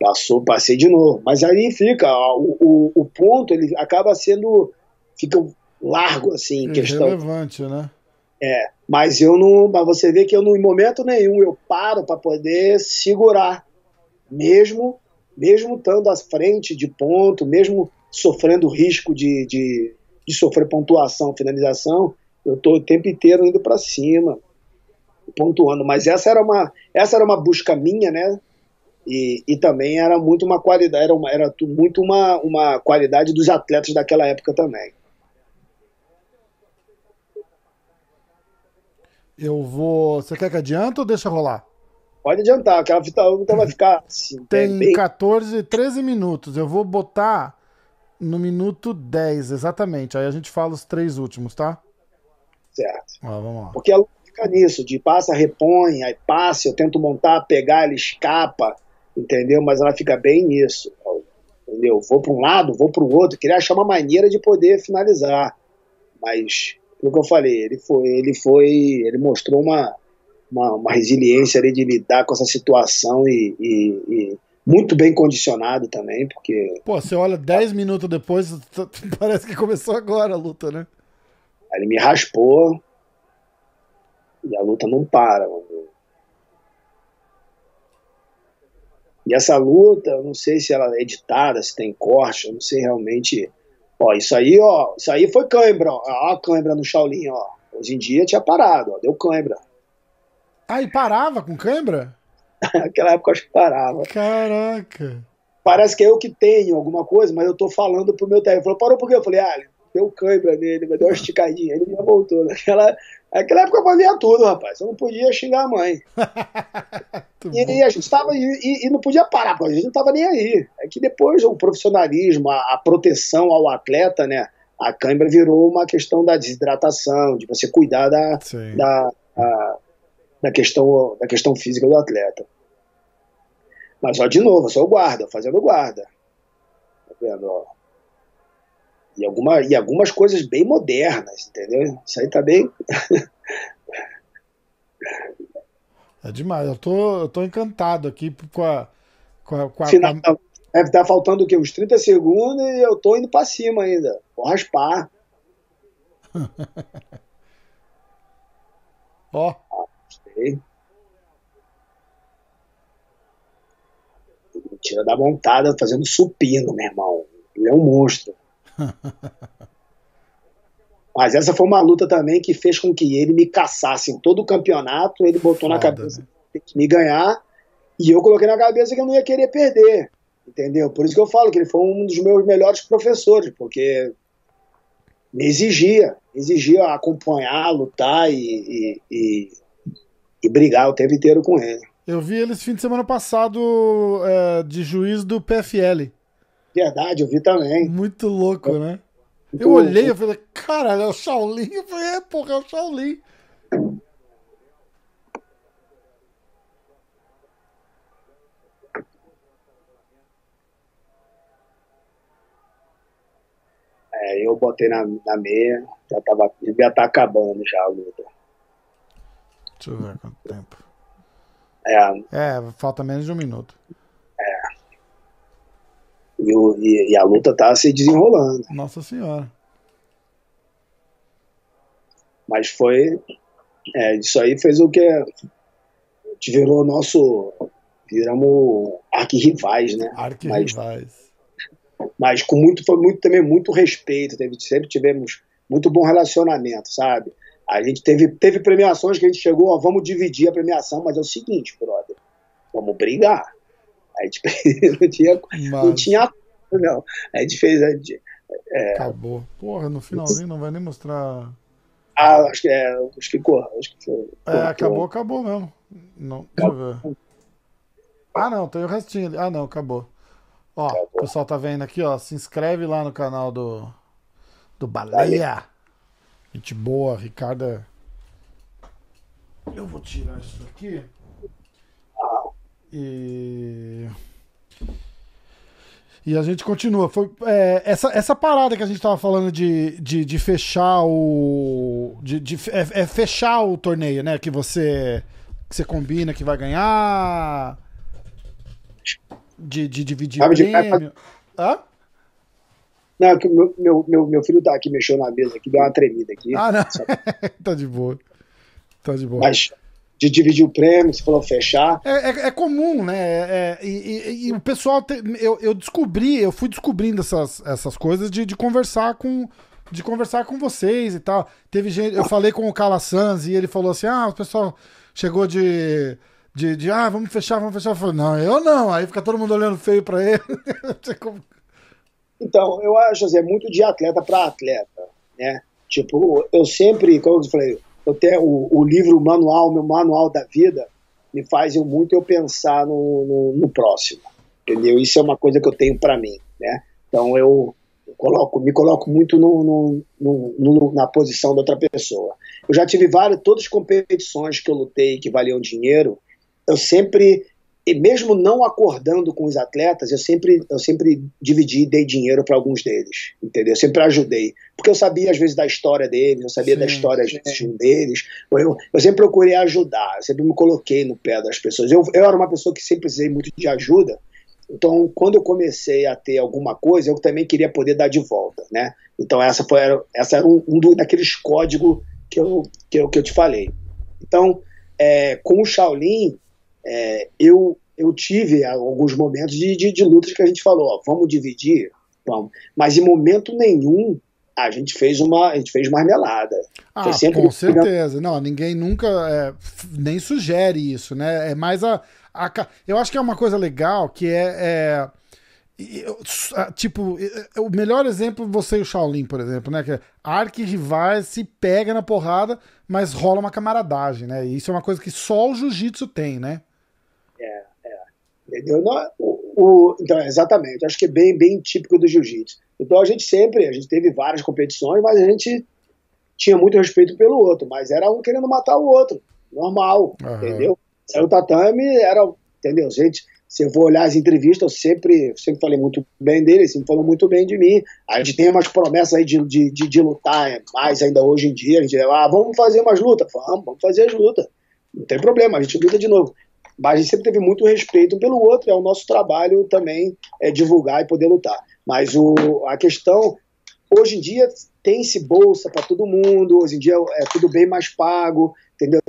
Mas passei de novo. Mas aí fica, o ponto, ele acaba fica largo, assim, em questão. Relevante, né? Mas mas você vê que eu, em momento nenhum, eu paro para poder segurar, mesmo estando à frente de ponto, mesmo sofrendo risco de sofrer pontuação, finalização, eu tô o tempo inteiro indo para cima, pontuando. Mas essa era uma busca minha, né? E também era muito uma qualidade, era muito uma qualidade dos atletas daquela época também. Você quer que adianta ou deixa rolar? Pode adiantar, aquela luta vai ficar assim, Tem 14, 13 minutos. Eu vou botar no minuto 10, exatamente. Aí a gente fala os 3 últimos, tá? certo. Vamos lá. Porque a luta fica nisso, de passa, repõe, aí passa, eu tento montar, pegar, ele escapa, entendeu? Mas ela fica bem nisso, entendeu? Vou para um lado, vou para o outro, queria achar uma maneira de poder finalizar. Mas, como eu falei, ele mostrou uma resiliência ali de lidar com essa situação e muito bem condicionado também, porque... Pô, você olha 10 minutos depois, parece que começou agora a luta, né? Aí ele me raspou e a luta não para, mano. E essa luta, eu não sei se ela é editada, se tem corte, eu não sei realmente... Isso aí foi cãibra, ó. Ó a cãibra no Shaolin, ó. Hoje em dia tinha parado, ó, deu cãibra. Ah, e parava com cãibra? Naquela época eu acho que parava. Caraca. Parece que é eu que tenho alguma coisa, mas eu tô falando pro meu técnico. Ele falou, parou por quê? Eu falei, deu cãibra nele, deu uma esticadinha. Ele já voltou. Naquela época eu fazia tudo, rapaz. Eu não podia xingar a mãe. E a gente tava. E não podia parar, porque a gente não tava nem aí. É que depois o profissionalismo, a proteção ao atleta, né? A cãibra virou uma questão da desidratação, de você cuidar da questão física do atleta. Mas de novo, eu sou o guarda, fazendo guarda. Tá vendo, ó? E algumas coisas bem modernas, entendeu? Isso aí tá bem... É demais, eu tô encantado aqui com a Final, deve estar faltando o quê? Uns 30 segundos e eu tô indo pra cima ainda. Vou raspar. Ó. Sei. Ele tira da montada fazendo supino, meu irmão. Ele é um monstro. Mas essa foi uma luta também que fez com que ele me caçasse em todo o campeonato. Ele botou na cabeça que tinha que me ganhar e eu coloquei na cabeça que eu não ia querer perder, entendeu? Por isso que eu falo que ele foi um dos meus melhores professores, porque me exigia acompanhar, lutar e brigar o tempo inteiro com ele. Eu vi ele esse fim de semana passado de juiz do PFL. Verdade, eu vi também. Muito louco, né? Eu olhei e falei, caralho, é o Shaolin? Eu falei, porra, é o Shaolin. Eu botei na meia, devia estar acabando já a luta. Deixa eu ver quanto tempo. Falta menos de 1 minuto. E a luta tá se desenrolando. Nossa Senhora. Mas foi... isso aí fez o que... Viramos arquirrivais, né? Arquirrivais. Mas foi também muito respeito. Sempre tivemos muito bom relacionamento, sabe? A gente teve premiações que a gente chegou, ó, vamos dividir a premiação, mas é o seguinte, brother, vamos brigar. A gente não tinha, não. A gente fez. Acabou. Porra, no finalzinho não vai nem mostrar. Acho que foi. Acabou mesmo. Não, deixa eu ver. Não, tem o restinho ali. Não, acabou. Ó, acabou. O pessoal tá vendo aqui, ó. Se inscreve lá no canal do Baleia. Gente boa, Ricardo. Eu vou tirar isso aqui. E a gente continua. Essa parada que a gente tava falando de fechar o. Fechar o torneio, né? Que você combina que vai ganhar. De dividir prêmio. Não, que meu filho tá aqui, mexeu na mesa aqui, deu uma tremida aqui. Não. Tá de boa. Mas de dividir o prêmio, você falou fechar. É comum, né? E o pessoal... eu fui descobrindo essas coisas de conversar com vocês e tal. Teve gente... Eu falei com o Carla Sanz e ele falou assim, o pessoal chegou vamos fechar. Eu falei, não, eu não. Aí fica todo mundo olhando feio pra ele. Então, eu acho assim, é muito de atleta para atleta, né? Tipo, eu sempre, como eu falei, eu tenho o livro, meu manual da vida, me faz muito eu pensar no próximo, entendeu? Isso é uma coisa que eu tenho para mim, né? Então eu me coloco muito na posição da outra pessoa. Eu já tive todas as competições que eu lutei que valiam dinheiro, eu sempre, e mesmo não acordando com os atletas, eu sempre dividi e dei dinheiro para alguns deles, entendeu? Eu sempre ajudei, porque eu sabia às vezes da história deles, eu sabia da história às vezes de um deles, eu sempre procurei ajudar, eu sempre me coloquei no pé das pessoas. Eu era uma pessoa que sempre precisei muito de ajuda, então quando eu comecei a ter alguma coisa, eu também queria poder dar de volta, né? Então essa era daqueles códigos que eu te falei. Então, com o Shaolin, eu tive alguns momentos de lutas que a gente falou, ó, vamos dividir, vamos. Mas em momento nenhum a gente fez marmelada. Ah, com certeza. Não, ninguém nunca nem sugere isso, né? É mais eu acho que é uma coisa legal que tipo, o melhor exemplo, você e o Shaolin, por exemplo, né? Que arquirrivais se pega na porrada, mas rola uma camaradagem, né? E isso é uma coisa que só o jiu-jitsu tem, né? Entendeu? Então, exatamente, acho que é bem típico do jiu-jitsu. Então a gente teve várias competições, mas a gente tinha muito respeito pelo outro, mas era um querendo matar o outro, normal, entendeu? O tatame entendeu? Gente, se eu vou olhar as entrevistas, eu sempre falei muito bem dele, sempre falou muito bem de mim. A gente tem umas promessas aí de lutar mais ainda hoje em dia, a gente vamos fazer umas lutas, vamos fazer as lutas, não tem problema, a gente luta de novo. Mas a gente sempre teve muito respeito um pelo outro, é o nosso trabalho também divulgar e poder lutar. Mas a questão, hoje em dia tem-se bolsa para todo mundo, hoje em dia é tudo bem mais pago, entendeu?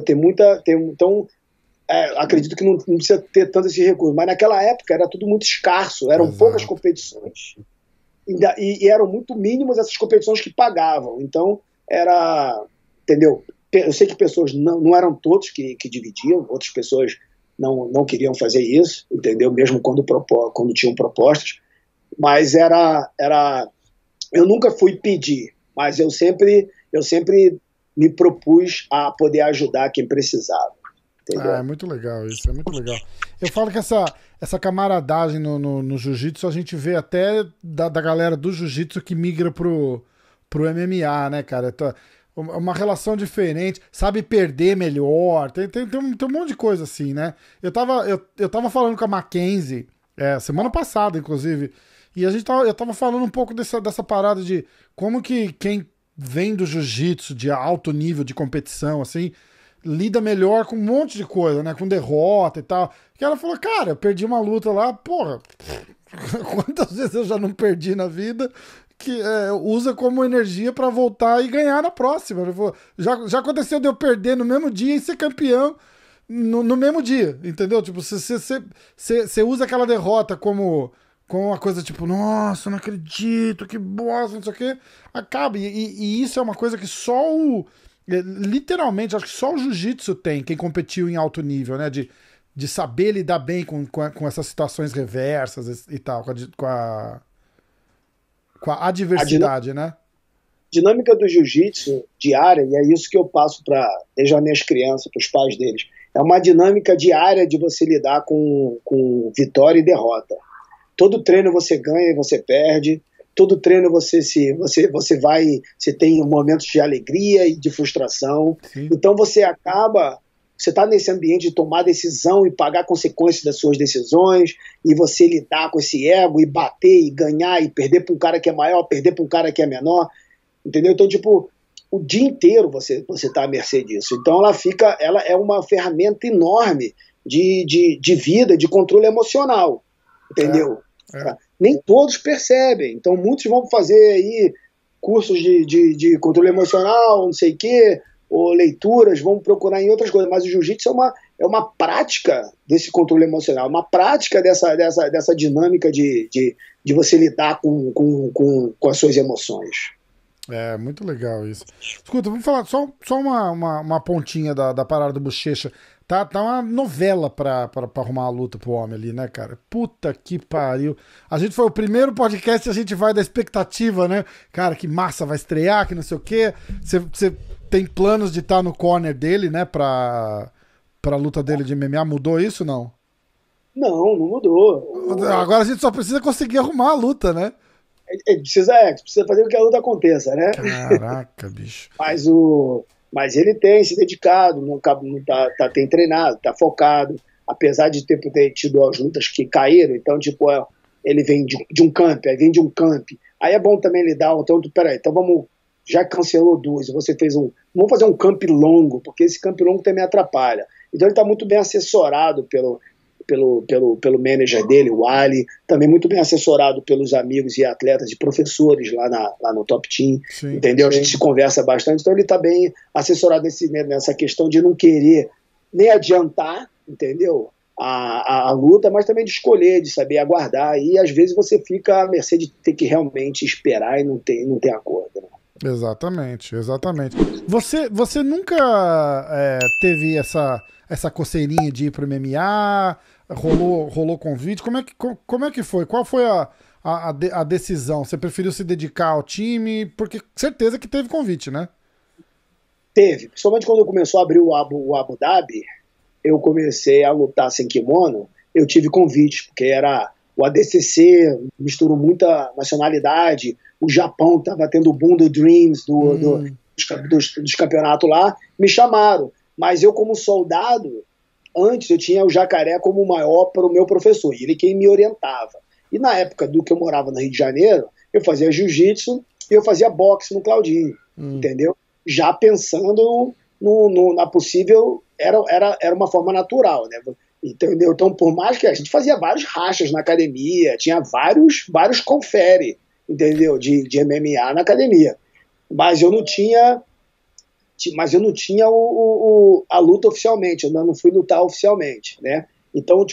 Então, acredito que não precisa ter tanto esse recurso, mas naquela época era tudo muito escasso, eram poucas competições, e eram muito mínimas essas competições que pagavam, então entendeu? Eu sei que pessoas, não eram todos que dividiam, outras pessoas não queriam fazer isso, entendeu? Mesmo quando tinham propostas, mas eu nunca fui pedir, mas eu sempre me propus a poder ajudar quem precisava. É muito legal isso, é muito legal. Eu falo que essa camaradagem no jiu-jitsu a gente vê até da galera do jiu-jitsu que migra pro MMA, né, cara? Uma relação diferente, sabe perder melhor, tem um monte de coisa assim, né? Eu tava falando com a Mackenzie, semana passada, inclusive, e eu tava falando um pouco dessa parada de como que quem vem do jiu-jitsu de alto nível de competição, assim, lida melhor com um monte de coisa, né? Com derrota e tal. Que ela falou, cara, eu perdi uma luta lá, porra, quantas vezes eu já não perdi na vida, que usa como energia pra voltar e ganhar na próxima. Ele falou, já aconteceu de eu perder no mesmo dia e ser campeão no mesmo dia, entendeu? Tipo, você usa aquela derrota como uma coisa tipo, nossa, não acredito, que bosta, não sei o que, acaba. E isso é uma coisa que literalmente, acho que só o jiu-jitsu tem, quem competiu em alto nível, né? De saber lidar bem com essas situações reversas e tal, com a adversidade, né? Dinâmica do jiu-jitsu diária, e é isso que eu passo desde as minhas crianças, para os pais deles, é uma dinâmica diária de você lidar com vitória e derrota. Todo treino você ganha e você perde, todo treino você tem momentos de alegria e de frustração. Sim. Então você está nesse ambiente de tomar decisão e pagar consequências das suas decisões, e você lidar com esse ego e bater e ganhar e perder para um cara que é maior, perder para um cara que é menor, entendeu? Então, tipo, o dia inteiro você está à mercê disso. Então ela é uma ferramenta enorme de vida, de controle emocional, entendeu? Nem todos percebem, então muitos vão fazer aí cursos de controle emocional, não sei o quê, ou leituras, vão procurar em outras coisas, mas o jiu-jitsu é uma prática desse controle emocional, uma prática dessa dinâmica de você lidar com as suas emoções. É, muito legal isso. Escuta, vamos falar só uma pontinha da parada do Bochecha. Tá uma novela pra arrumar uma luta pro homem ali, né, cara? Puta que pariu. A gente foi o primeiro podcast, a gente vai da expectativa, né? Cara, que massa, vai estrear, que não sei o quê. Você tem planos de estar no corner dele, né, pra pra luta dele de MMA? Mudou isso, não? Não mudou. Agora a gente só precisa conseguir arrumar a luta, né? Precisa fazer com que a luta aconteça, né? Caraca, bicho. Mas ele tem se dedicado, tem treinado, tá focado, apesar de ter tido as lutas que caíram, então, tipo, ele vem de um camp, aí vem de um camp. Aí é bom também lidar, então, peraí, então vamos, já cancelou duas, você fez vamos fazer um camp longo, porque esse camp longo também atrapalha. Então ele tá muito bem assessorado pelo manager dele, o Ali, também muito bem assessorado pelos amigos e atletas e professores lá no Top Team, sim, entendeu? Sim. A gente se conversa bastante, então ele está bem assessorado nessa questão de não querer nem adiantar, entendeu? A luta, mas também de escolher, de saber aguardar, e às vezes você fica à mercê de ter que realmente esperar e não tem acordo, né? Exatamente. Você nunca teve essa coceirinha de ir pro MMA? Rolou convite? Como é que foi? Qual foi a decisão? Você preferiu se dedicar ao time? Porque certeza que teve convite, né? Teve. Principalmente quando começou a abrir o Abu Dhabi, eu comecei a lutar sem kimono, eu tive convite, porque era o ADCC, misturou muita nacionalidade, o Japão estava tendo o boom do Dreams, dos campeonatos lá, me chamaram. Mas eu, como soldado, antes eu tinha o Jacaré como o maior para o meu professor, e ele quem me orientava. E na época do que eu morava no Rio de Janeiro, eu fazia jiu-jitsu e eu fazia boxe no Claudinho, entendeu? Já pensando na possível, era uma forma natural, né? Entendeu? Então, por mais que a gente fazia vários rachas na academia, tinha vários confere, entendeu? De MMA na academia. Mas eu não tinha a luta oficialmente, eu não fui lutar oficialmente, né? Então,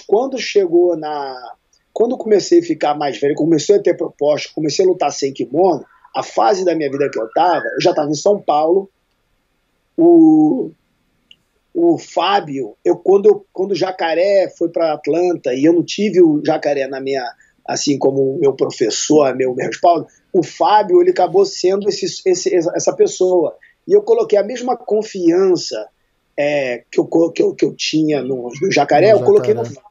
quando comecei a ficar mais velho, comecei a ter proposta, comecei a lutar sem kimono, a fase da minha vida que eu já estava em São Paulo, o Fábio, quando o Jacaré foi para Atlanta e eu não tive o Jacaré assim como meu professor, meu respaldo, o Fábio, ele acabou sendo essa pessoa. E eu coloquei a mesma confiança que eu tinha no Jacaré, eu coloquei no Fábio,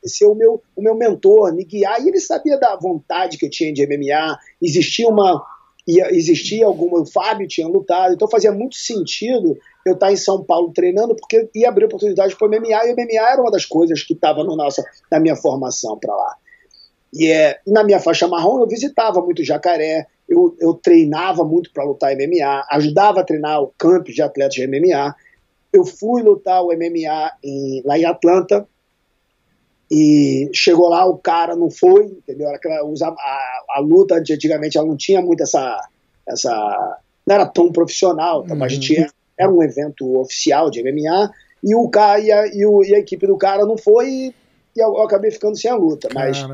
ser o meu mentor, me guiar, e ele sabia da vontade que eu tinha de MMA, existia alguma, o Fábio tinha lutado, então fazia muito sentido eu estar em São Paulo treinando, porque ia abrir oportunidade para o MMA, e o MMA era uma das coisas que estava na minha formação para lá. E na minha faixa marrom eu visitava muito o Jacaré, eu treinava muito para lutar MMA, ajudava a treinar o camp de atletas de MMA, eu fui lutar o MMA lá em Atlanta, e chegou lá, o cara não foi, entendeu? A luta antigamente ela não tinha muito não era tão profissional, então, mas era um evento oficial de MMA, e a equipe do cara não foi, e eu acabei ficando sem a luta. Mas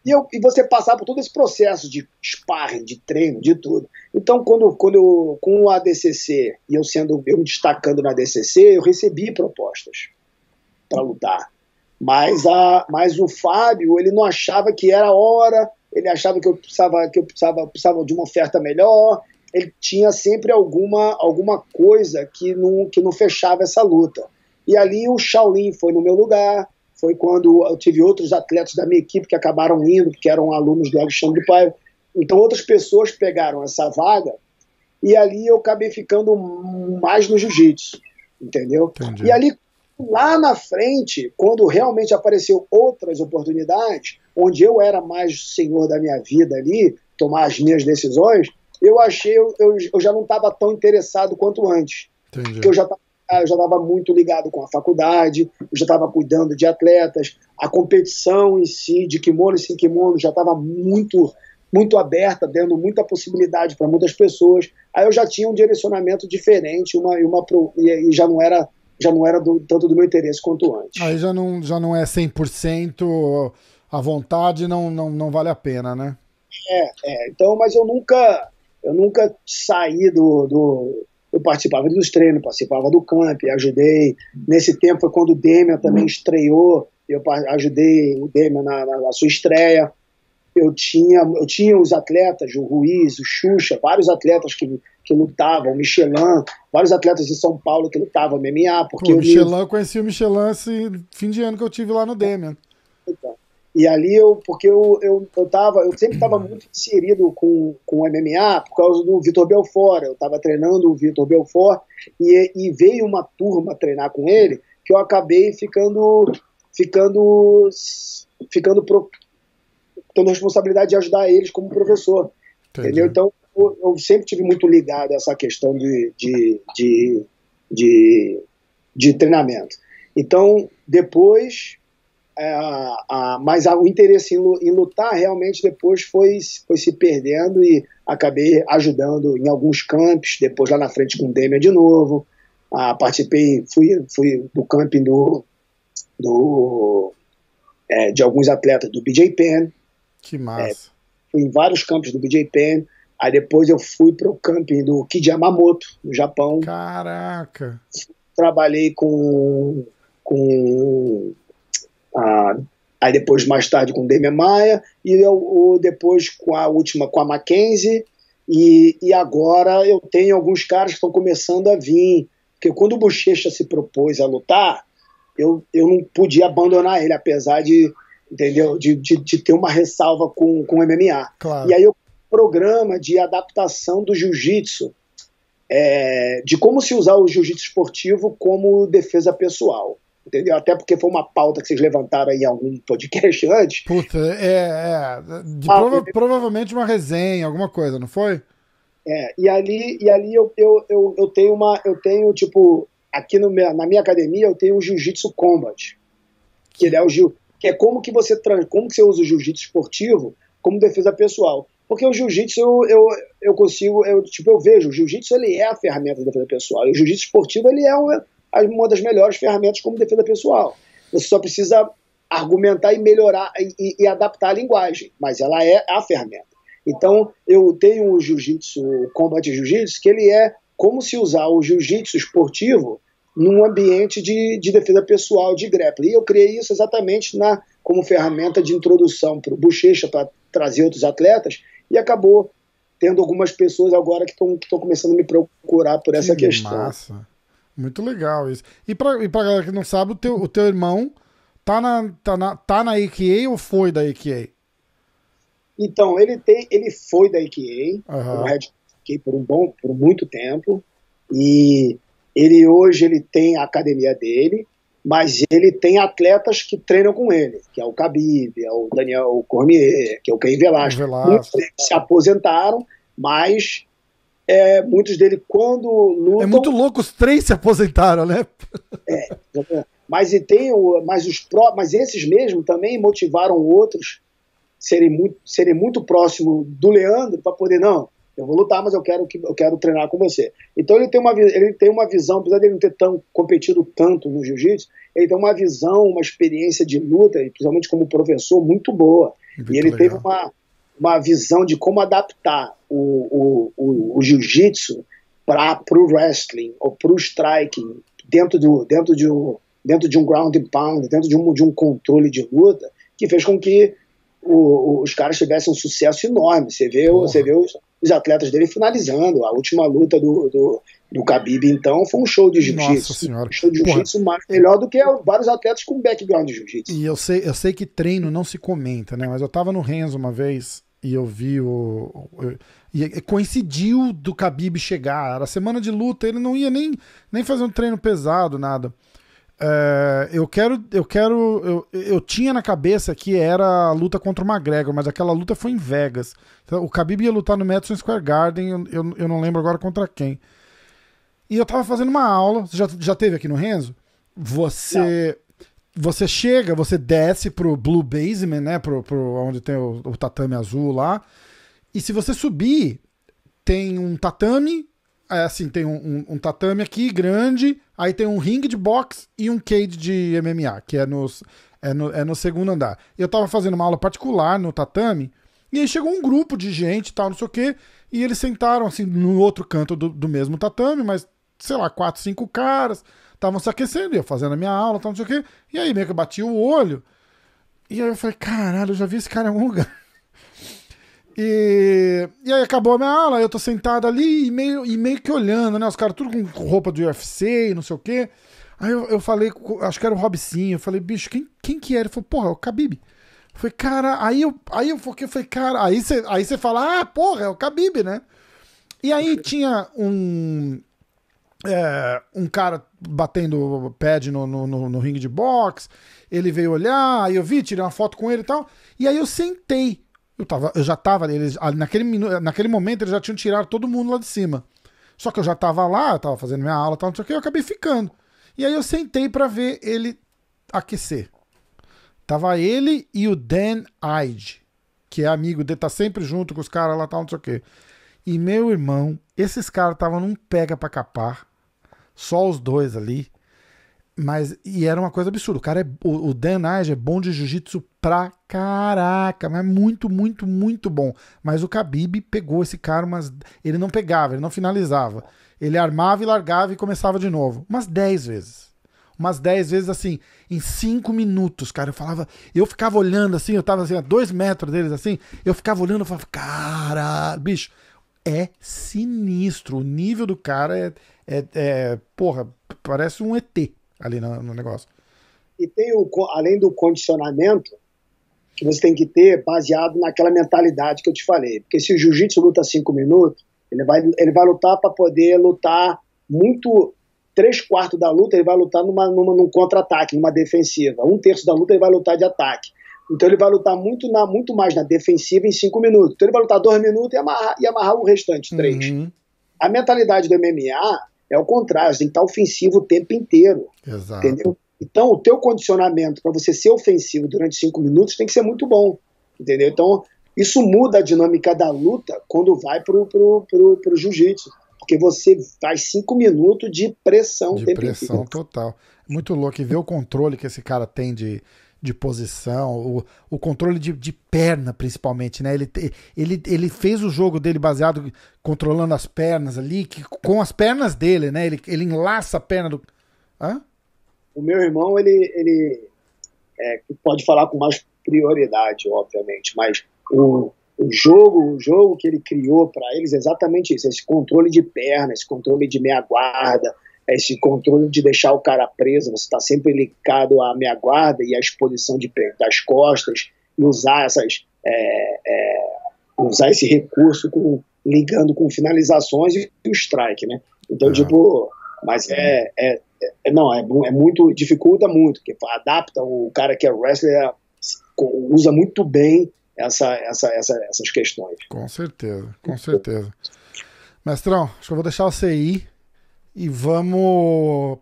e você passar por todo esse processo de sparring, de treino, de tudo. Então, com o ADCC, e eu me destacando no ADCC, eu recebi propostas para lutar. Mas o Fábio, ele não achava que era a hora, ele achava que eu precisava de uma oferta melhor, ele tinha sempre alguma coisa que não fechava essa luta. E ali o Shaolin foi no meu lugar, foi quando eu tive outros atletas da minha equipe que acabaram indo, que eram alunos do Alexandre Paiva. Então outras pessoas pegaram essa vaga, e ali eu acabei ficando mais no jiu-jitsu, entendeu? Entendi. E ali, lá na frente, quando realmente apareceu outras oportunidades, onde eu era mais senhor da minha vida ali, tomar as minhas decisões, eu já não estava tão interessado quanto antes. Entendi. Porque eu já estava muito ligado com a faculdade, eu já estava cuidando de atletas, a competição em si, de kimono e sem kimono, já estava muito, muito aberta, dando muita possibilidade para muitas pessoas. Aí eu já tinha um direcionamento diferente e já não era tanto do meu interesse quanto antes. Aí já não é 100% à vontade, não vale a pena, né? Então, mas eu nunca saí eu participava dos treinos, participava do camp, ajudei. Nesse tempo foi quando o Demian também estreou, eu ajudei o Demian na sua estreia. eu tinha os atletas, o Ruiz, o Xuxa, vários atletas que lutavam, o Michelin, vários atletas de São Paulo que lutavam MMA. Porque o Michelin, eu conheci o Michelin esse fim de ano que eu tive lá no Demian. Então, e ali porque eu sempre estava muito inserido com o MMA por causa do Vitor Belfort. Eu estava treinando o Vitor Belfort e veio uma turma treinar com ele que eu acabei tendo a responsabilidade de ajudar eles como professor. Entendeu? Então, eu sempre tive muito ligado a essa questão de treinamento. Então, depois, mas o interesse em lutar realmente depois foi se perdendo e acabei ajudando em alguns campos, depois lá na frente com o Demian de novo. Participei, fui do camping de alguns atletas do BJ Penn. Que massa. Fui em vários campos do BJ Penn. Aí depois eu fui para o camping do Kid Yamamoto, no Japão. Caraca! Trabalhei aí depois, mais tarde, com o Demian Maia, e depois com a Mackenzie, e agora eu tenho alguns caras que estão começando a vir, porque quando o Bochecha se propôs a lutar, eu não podia abandonar ele, apesar entendeu, de ter uma ressalva com o MMA. Claro. E aí eu programa de adaptação do jiu-jitsu, de como se usar o jiu-jitsu esportivo como defesa pessoal. Entendeu? Até porque foi uma pauta que vocês levantaram aí em algum podcast antes. Puta, provavelmente uma resenha, alguma coisa, não foi? E ali eu tenho tipo, aqui na minha academia eu tenho o Jiu-Jitsu Combat, que é como que você usa o jiu-jitsu esportivo como defesa pessoal. Porque o jiu-jitsu eu vejo, o jiu-jitsu ele é a ferramenta de defesa pessoal, e o jiu-jitsu esportivo ele é uma das melhores ferramentas como defesa pessoal. Você só precisa argumentar e melhorar e adaptar a linguagem, mas ela é a ferramenta. Então, eu tenho o Jiu-Jitsu, Combat Jiu-Jitsu, que ele é como se usar o Jiu-Jitsu esportivo num ambiente de defesa pessoal, de grappling. E eu criei isso exatamente como ferramenta de introdução para o Bochecha, para trazer outros atletas, e acabou tendo algumas pessoas agora que estão começando a me procurar por essa questão. Massa. Muito legal isso. E pra galera que não sabe, o teu irmão tá na AKA ou foi da AKA? Então, ele foi da AKA, como head por muito tempo, e hoje ele tem a academia dele, mas ele tem atletas que treinam com ele, que é o Khabib, é o Daniel Cormier, que é o Cain Velasquez. Muitos deles se aposentaram, mas muitos deles, quando lutam... É muito louco, os 3 se aposentaram, né? Mas esses mesmo também motivaram outros serem muito próximos do Leandro para poder, não, eu vou lutar, mas eu quero treinar com você. Então ele tem uma visão, apesar de ele não ter competido tanto no jiu-jitsu, ele tem uma visão, uma experiência de luta, e principalmente como professor, muito boa. E ele teve uma visão de como adaptar o jiu-jitsu para o wrestling ou para o striking dentro de um ground and pound, dentro de um controle de luta, que fez com que os caras tivessem um sucesso enorme. Você vê os atletas dele finalizando. A última luta do Khabib, então, foi um show de jiu-jitsu. Um show de jiu-jitsu melhor do que vários atletas com background de jiu-jitsu. E eu sei que treino não se comenta, né? Mas eu tava no Renzo uma vez e eu vi e coincidiu do Khabib chegar. Era semana de luta, ele não ia nem fazer um treino pesado, nada. Eu tinha na cabeça que era a luta contra o McGregor, mas aquela luta foi em Vegas. Então, o Khabib ia lutar no Madison Square Garden, eu não lembro agora contra quem. E eu tava fazendo uma aula, você já teve aqui no Renzo? Você chega, você desce pro Blue Basement, né, pro onde tem o tatame azul lá, e se você subir, tem um tatame, tem um tatame aqui grande, aí tem um ringue de boxe e um cage de MMA, que é no segundo andar. Eu tava fazendo uma aula particular no tatame, e aí chegou um grupo de gente e tal, não sei o quê, e eles sentaram assim no outro canto do mesmo tatame, mas, sei lá, 4, 5 caras, estavam se aquecendo, eu fazendo a minha aula, tal, não sei o quê, e aí meio que eu bati o olho, e aí eu falei, caralho, eu já vi esse cara em algum lugar. E aí acabou a minha aula, eu tô sentado ali e meio que olhando, né? Os caras tudo com roupa do UFC e não sei o quê. Aí eu falei, acho que era o Robicinho, eu falei, bicho, quem que era? Ele falou, porra, é o Khabib. Eu falei, cara, aí eu foquei, eu falei, cara, aí você fala, ah, porra, é o Khabib, né? E aí tinha um cara batendo pad no ringue de boxe, ele veio olhar, aí eu vi, tirei uma foto com ele e tal, e aí eu sentei. Eu já tava ali, naquele momento eles já tinham tirado todo mundo lá de cima. Só que eu já tava lá, eu tava fazendo minha aula, tal, não sei o que, eu acabei ficando. E aí eu sentei pra ver ele aquecer. Tava ele e o Dan Ige, que é amigo dele, tá sempre junto com os caras lá, tal, não sei o que. E meu irmão, esses caras estavam num pega pra capar, só os dois ali. E era uma coisa absurda. O Dan Ige é bom de jiu-jitsu pra caraca, mas muito, muito, muito bom. Mas o Khabib pegou esse cara, mas ele não pegava, ele não finalizava. Ele armava e largava e começava de novo. Umas 10 vezes. Umas 10 vezes assim, em 5 minutos, cara. Eu ficava olhando assim, eu tava assim, a 2 metros deles assim, eu ficava olhando e falava, cara, bicho, é sinistro. O nível do cara porra, parece um ET ali no negócio. E tem além do condicionamento que você tem que ter baseado naquela mentalidade que eu te falei. Porque se o jiu-jitsu luta 5 minutos, ele vai lutar para poder lutar muito. 3/4 da luta ele vai lutar num contra-ataque, numa defensiva. 1/3 da luta ele vai lutar de ataque. Então ele vai lutar muito mais na defensiva em 5 minutos. Então ele vai lutar 2 minutos e amarrar o restante, 3. Uhum. A mentalidade do MMA é o contrário, você tem que estar ofensivo o tempo inteiro. Exato. Entendeu? Então o teu condicionamento para você ser ofensivo durante 5 minutos tem que ser muito bom. Entendeu? Então isso muda a dinâmica da luta quando vai pro jiu-jitsu. Porque você faz 5 minutos de pressão. De pressão total. Muito louco. E ver o controle que esse cara tem de posição, o controle de perna, principalmente, né? Ele fez o jogo dele baseado controlando as pernas ali, com as pernas dele, né? Ele enlaça a perna do... Hã? O meu irmão, ele pode falar com mais prioridade, obviamente, mas o jogo que ele criou para eles é exatamente isso, esse controle de perna, esse controle de meia guarda, esse controle de deixar o cara preso, você está sempre ligado à meia guarda e à exposição das costas, e usar usar esse recurso ligando com finalizações e o strike, né? Então, mas muito, dificulta muito, porque adapta o cara que é wrestler, usa muito bem essas questões. Com certeza, com certeza. Mestrão, acho que eu vou deixar você ir e vamos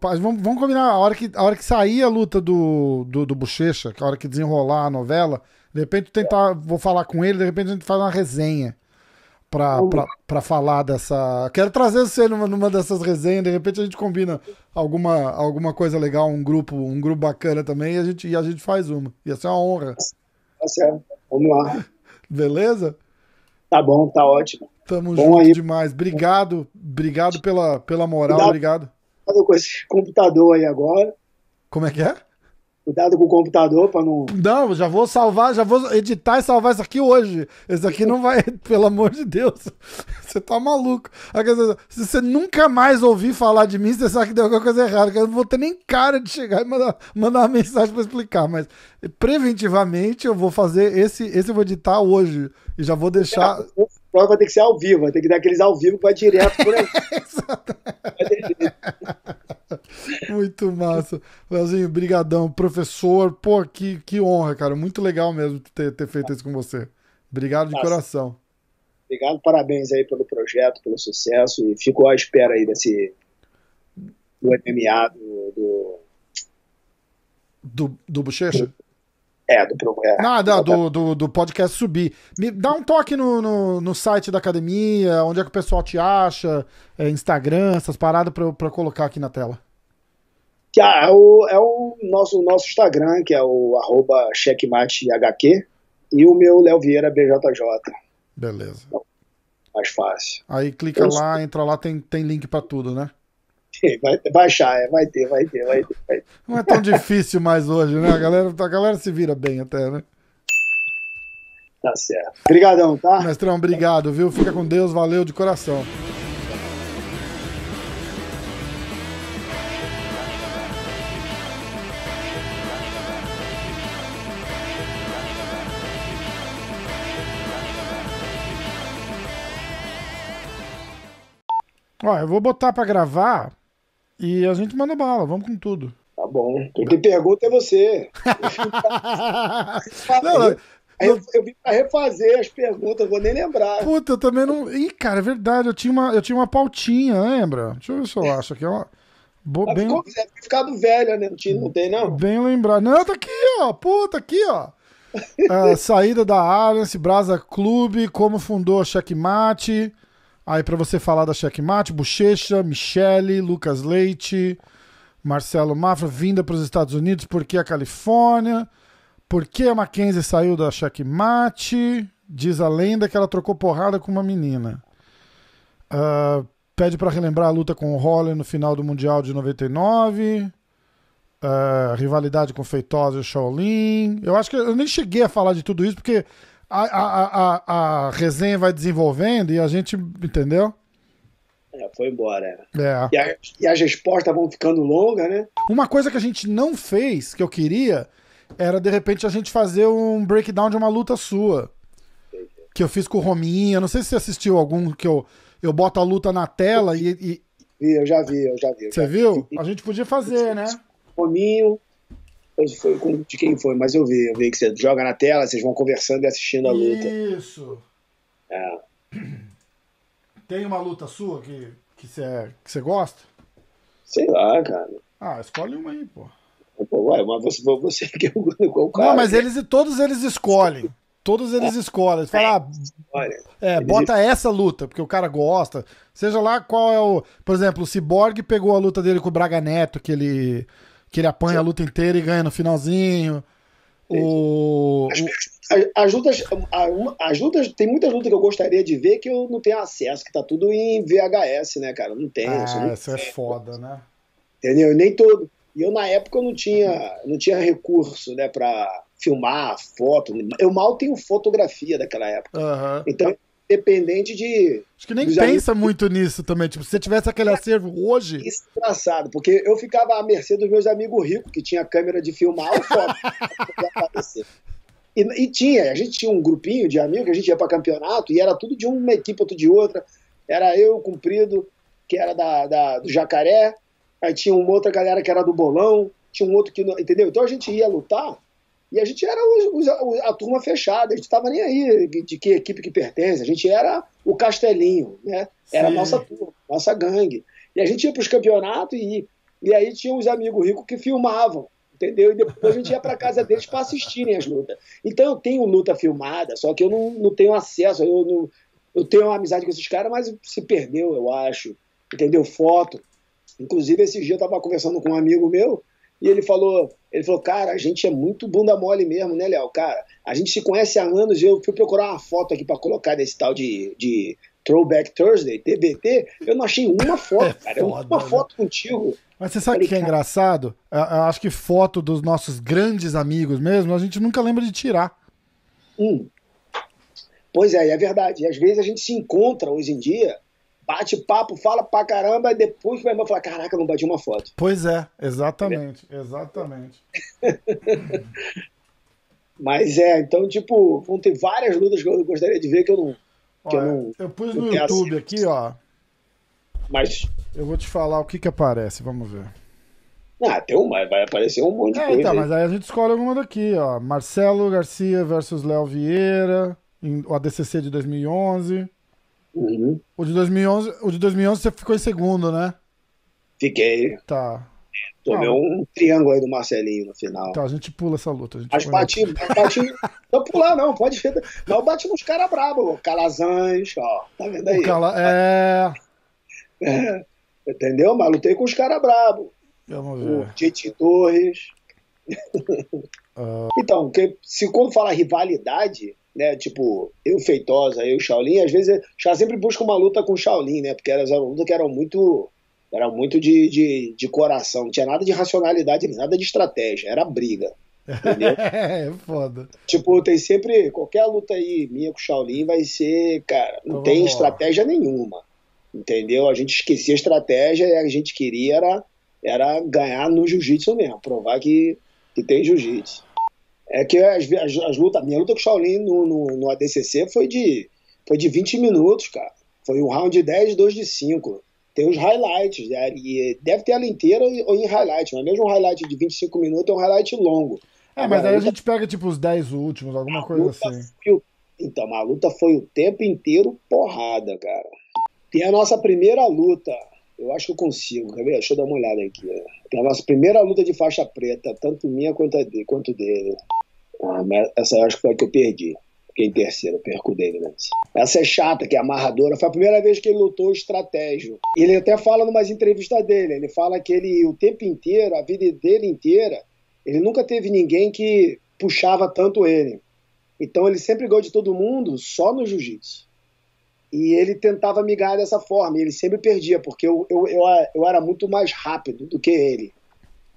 combinar a hora que sair a luta do Bochecha, a hora que desenrolar a novela, de repente vou falar com ele, de repente a gente faz uma resenha pra falar dessa... Quero trazer você numa dessas resenhas, de repente a gente combina alguma coisa legal, um grupo bacana também, e a gente faz uma. Ia ser uma honra. Tá certo. Vamos lá. Beleza? Tá bom, tá ótimo. Tamo junto aí. Demais. Obrigado pela moral, obrigado. Cuidado com esse computador aí agora. Como é que é? Cuidado com o computador para não... Não, já vou editar e salvar isso aqui hoje. Esse aqui não vai, pelo amor de Deus. Você tá maluco. Se você nunca mais ouvir falar de mim, você sabe que deu alguma coisa errada, que eu não vou ter nem cara de chegar e mandar uma mensagem para explicar, mas preventivamente eu vou fazer esse eu vou editar hoje e já vou deixar... Vai ter que ser ao vivo, vai ter que dar aqueles ao vivo que vai direto por aí. Muito massa. Leozinho, brigadão. Professor, pô, que honra, cara. Muito legal mesmo ter feito isso com você. Obrigado de coração. Obrigado, parabéns aí pelo projeto, pelo sucesso, e fico à espera aí do MMA do Bochecha? Do podcast Subir. Me dá um toque no site da academia, onde é que o pessoal te acha, Instagram, essas paradas pra eu colocar aqui na tela. É o nosso Instagram, que é o @checkmatehq, e o meu Léo Vieira BJJ. Beleza. Então, mais fácil. Aí clica lá, entra lá, tem link pra tudo, né? Vai achar, vai ter. Não é tão difícil mais hoje, né? A galera se vira bem até, né? Tá certo. Obrigadão, tá? Mestrão, obrigado, viu? Fica com Deus, valeu de coração. Ó, eu vou botar pra gravar e a gente manda bala, vamos com tudo. Tá bom. Quem tem pergunta é você. Não, Eu vim pra refazer as perguntas, vou nem lembrar. puta, eu também não. Ih, cara, é verdade, eu tinha uma pautinha, lembra? Deixa eu ver se eu acho aqui, ó. Mas Bem, ficou ficado velha, né? Não tem, não? bem lembrado. Não, tá aqui, ó. Puta, aqui, ó. Saída da Allianz, Brasa Clube, como fundou a Checkmate. Aí pra você falar da Checkmate, Bochecha, Michele, Lucas Leite, Marcelo Mafra, vinda para os Estados Unidos, por que a Califórnia? Por que a Mackenzie saiu da Checkmate? Diz a lenda que ela trocou porrada com uma menina. Pede para relembrar a luta com o Holler no final do Mundial de 99. Rivalidade com Feitosa e o Shaolin. Eu acho que eu nem cheguei a falar de tudo isso, porque a resenha vai desenvolvendo e a gente, entendeu? Foi embora. É. E as respostas vão ficando longas, né? Uma coisa que a gente não fez, que eu queria, era de repente a gente fazer um breakdown de uma luta sua. Que eu fiz com o Rominha. Não sei se você assistiu algum que eu boto a luta na tela e... Eu já vi. Você viu? A gente podia fazer, né? Rominho, de quem foi, mas eu vi que você joga na tela, vocês vão conversando e assistindo a luta. Isso. Tem uma luta sua que você gosta? Sei lá, cara. Escolhe uma aí, pô. Ué, mas você que é o cara. Não, mas todos eles escolhem. Todos eles escolhem. Eles falam, bota essa luta, porque o cara gosta. Seja lá qual é o... Por exemplo, o Cyborg pegou a luta dele com o Braga Neto, que ele apanha a luta inteira e ganha no finalzinho. As lutas, tem muitas lutas que eu gostaria de ver que eu não tenho acesso, que tá tudo em VHS, né, cara? Não tem. Isso é foda, né? Entendeu? Nem todo. E eu, na época, eu não tinha recurso, né, pra filmar foto. Eu mal tenho fotografia daquela época. Uhum. Então, dependente de... Acho que nem pensa muito nisso também. Tipo, se você tivesse aquele acervo hoje... Isso é engraçado, porque eu ficava à mercê dos meus amigos ricos, que tinha câmera de filmar ou foto. A gente tinha um grupinho de amigos, que a gente ia pra campeonato, e era tudo de uma equipe, outro de outra. Era eu, o Comprido, que era do Jacaré, aí tinha uma outra galera que era do Bolão, tinha um outro que não... Entendeu? Então a gente ia lutar, e a gente era a turma fechada, a gente tava nem aí de que equipe que pertence, a gente era o Castelinho, né? Era a nossa turma, nossa gangue. E a gente ia pros campeonatos e aí tinha os amigos ricos que filmavam, entendeu? E depois a gente ia pra casa deles para assistirem as lutas. Então eu tenho luta filmada, só que eu não tenho acesso, eu tenho uma amizade com esses caras, mas se perdeu, eu acho, entendeu? Foto. Inclusive, esse dia eu tava conversando com um amigo meu, e ele falou, cara, a gente é muito bunda mole mesmo, né, Léo? Cara, a gente se conhece há anos, e eu fui procurar uma foto aqui pra colocar desse tal de Throwback Thursday, TBT, eu não achei uma foto, cara. Eu não uma foto contigo. Mas você sabe o que é engraçado? Eu acho que foto dos nossos grandes amigos mesmo, a gente nunca lembra de tirar. Pois é verdade. E às vezes a gente se encontra hoje em dia, bate papo, fala pra caramba, e depois vai falar, caraca, não bati uma foto. Pois é, exatamente. Mas então, tipo, vão ter várias lutas que eu gostaria de ver que eu não... Eu pus no YouTube aqui, ó. Mas... Eu vou te falar o que aparece, vamos ver. Vai aparecer um monte de coisa. Tá, mas aí a gente escolhe alguma daqui, ó. Marcelo Garcia versus Léo Vieira, o ADCC de 2011. Uhum. O de 2011 você ficou em segundo, né? Fiquei. Tá. Tomei um triângulo aí do Marcelinho no final. Tá, a gente pula essa luta. Mas bati. Não pular, não, pode ver. Mas eu bati nos caras bravos, Calazans, ó. Tá vendo aí? Entendeu? Mas lutei com os caras bravos. Vamos ver. O JT Torres. Então, quando fala rivalidade, né? Tipo, eu Feitosa, eu Shaolin, às vezes já sempre busco uma luta com o Shaolin, né? Porque eram lutas que eram muito de coração, não tinha nada de racionalidade, nada de estratégia, era briga. Entendeu? É foda. Tipo, tem sempre, qualquer luta aí minha com o Shaolin vai ser, cara, não Então tem vamos lá. estratégia nenhuma. Entendeu? A gente esquecia a estratégia e a gente queria era ganhar no jiu-jitsu mesmo, provar que tem jiu-jitsu. É que as lutas, a minha luta com o Shaolin no ADCC foi de 20 minutos, cara. Foi um round de 10, 2 de 5. Tem os highlights, né? E deve ter ela inteira ou em highlight, mas mesmo um highlight de 25 minutos é um highlight longo. Mas Agora, aí a gente pega tipo os 10 últimos, alguma coisa assim. Então, a luta foi o tempo inteiro porrada, cara. Tem a nossa primeira luta. Eu acho que eu consigo, quer ver? Deixa eu dar uma olhada aqui. Tem a nossa primeira luta de faixa preta, tanto minha quanto dele. Mas essa eu acho que foi a que eu perdi. Fiquei em terceiro, perco dele nessa. Essa é chata, que é amarradora. Foi a primeira vez que ele lutou estratégia. Ele até fala numas entrevistas dele. Ele fala que ele, o tempo inteiro, a vida dele inteira, ele nunca teve ninguém que puxava tanto ele. Então ele sempre ganhou de todo mundo só no jiu-jitsu. E ele tentava me ganhar dessa forma. E ele sempre perdia, porque eu era muito mais rápido do que ele.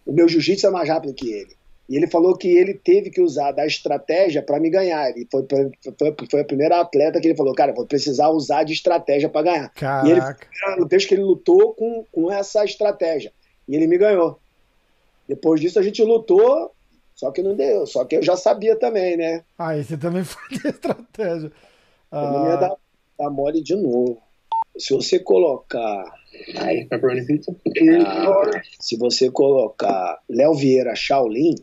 O meu jiu-jitsu é mais rápido que ele. E ele falou que ele teve que usar da estratégia para me ganhar. Ele foi a primeira atleta que ele falou, cara, vou precisar usar de estratégia para ganhar. Caraca. E ele foi desde que ele lutou com essa estratégia. E ele me ganhou. Depois disso a gente lutou, só que não deu. Só que eu já sabia também, né? E você também foi de estratégia. Eu não ia dar mole de novo. Se você colocar... pepperoni pizza. Se você colocar Léo Vieira Shaolin,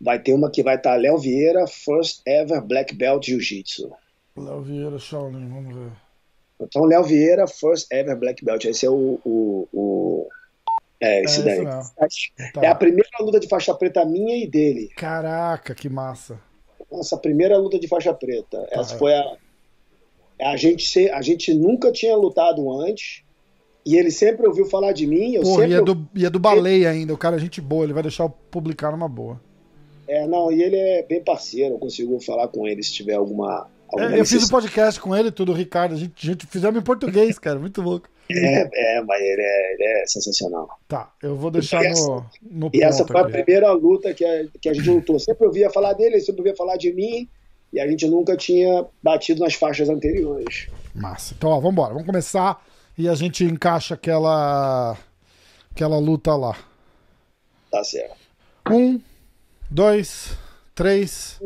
vai ter uma que vai estar Léo Vieira First Ever Black Belt Jiu-Jitsu. Léo Vieira Shaolin, vamos ver. Então, Léo Vieira First Ever Black Belt. Esse é esse daí. Tá. É a primeira luta de faixa preta minha e dele. Caraca, que massa. Nossa primeira luta de faixa preta. Essa foi a gente nunca tinha lutado antes. E ele sempre ouviu falar de mim. E é do Baleia ainda. O cara é gente boa, ele vai deixar eu publicar numa boa. E ele é bem parceiro. Eu consigo falar com ele se tiver alguma eu fiz um podcast com ele, tudo, o Ricardo. A gente fizemos em português, cara. Muito louco. Mas ele é sensacional. Tá, eu vou deixar no E essa foi aqui. a primeira luta que a gente lutou. Sempre ouvia falar dele, sempre ouvia falar de mim. E a gente nunca tinha batido nas faixas anteriores. Massa. Então, vambora. Vamos começar e a gente encaixa aquela luta lá. Tá certo. 1, 2, 3.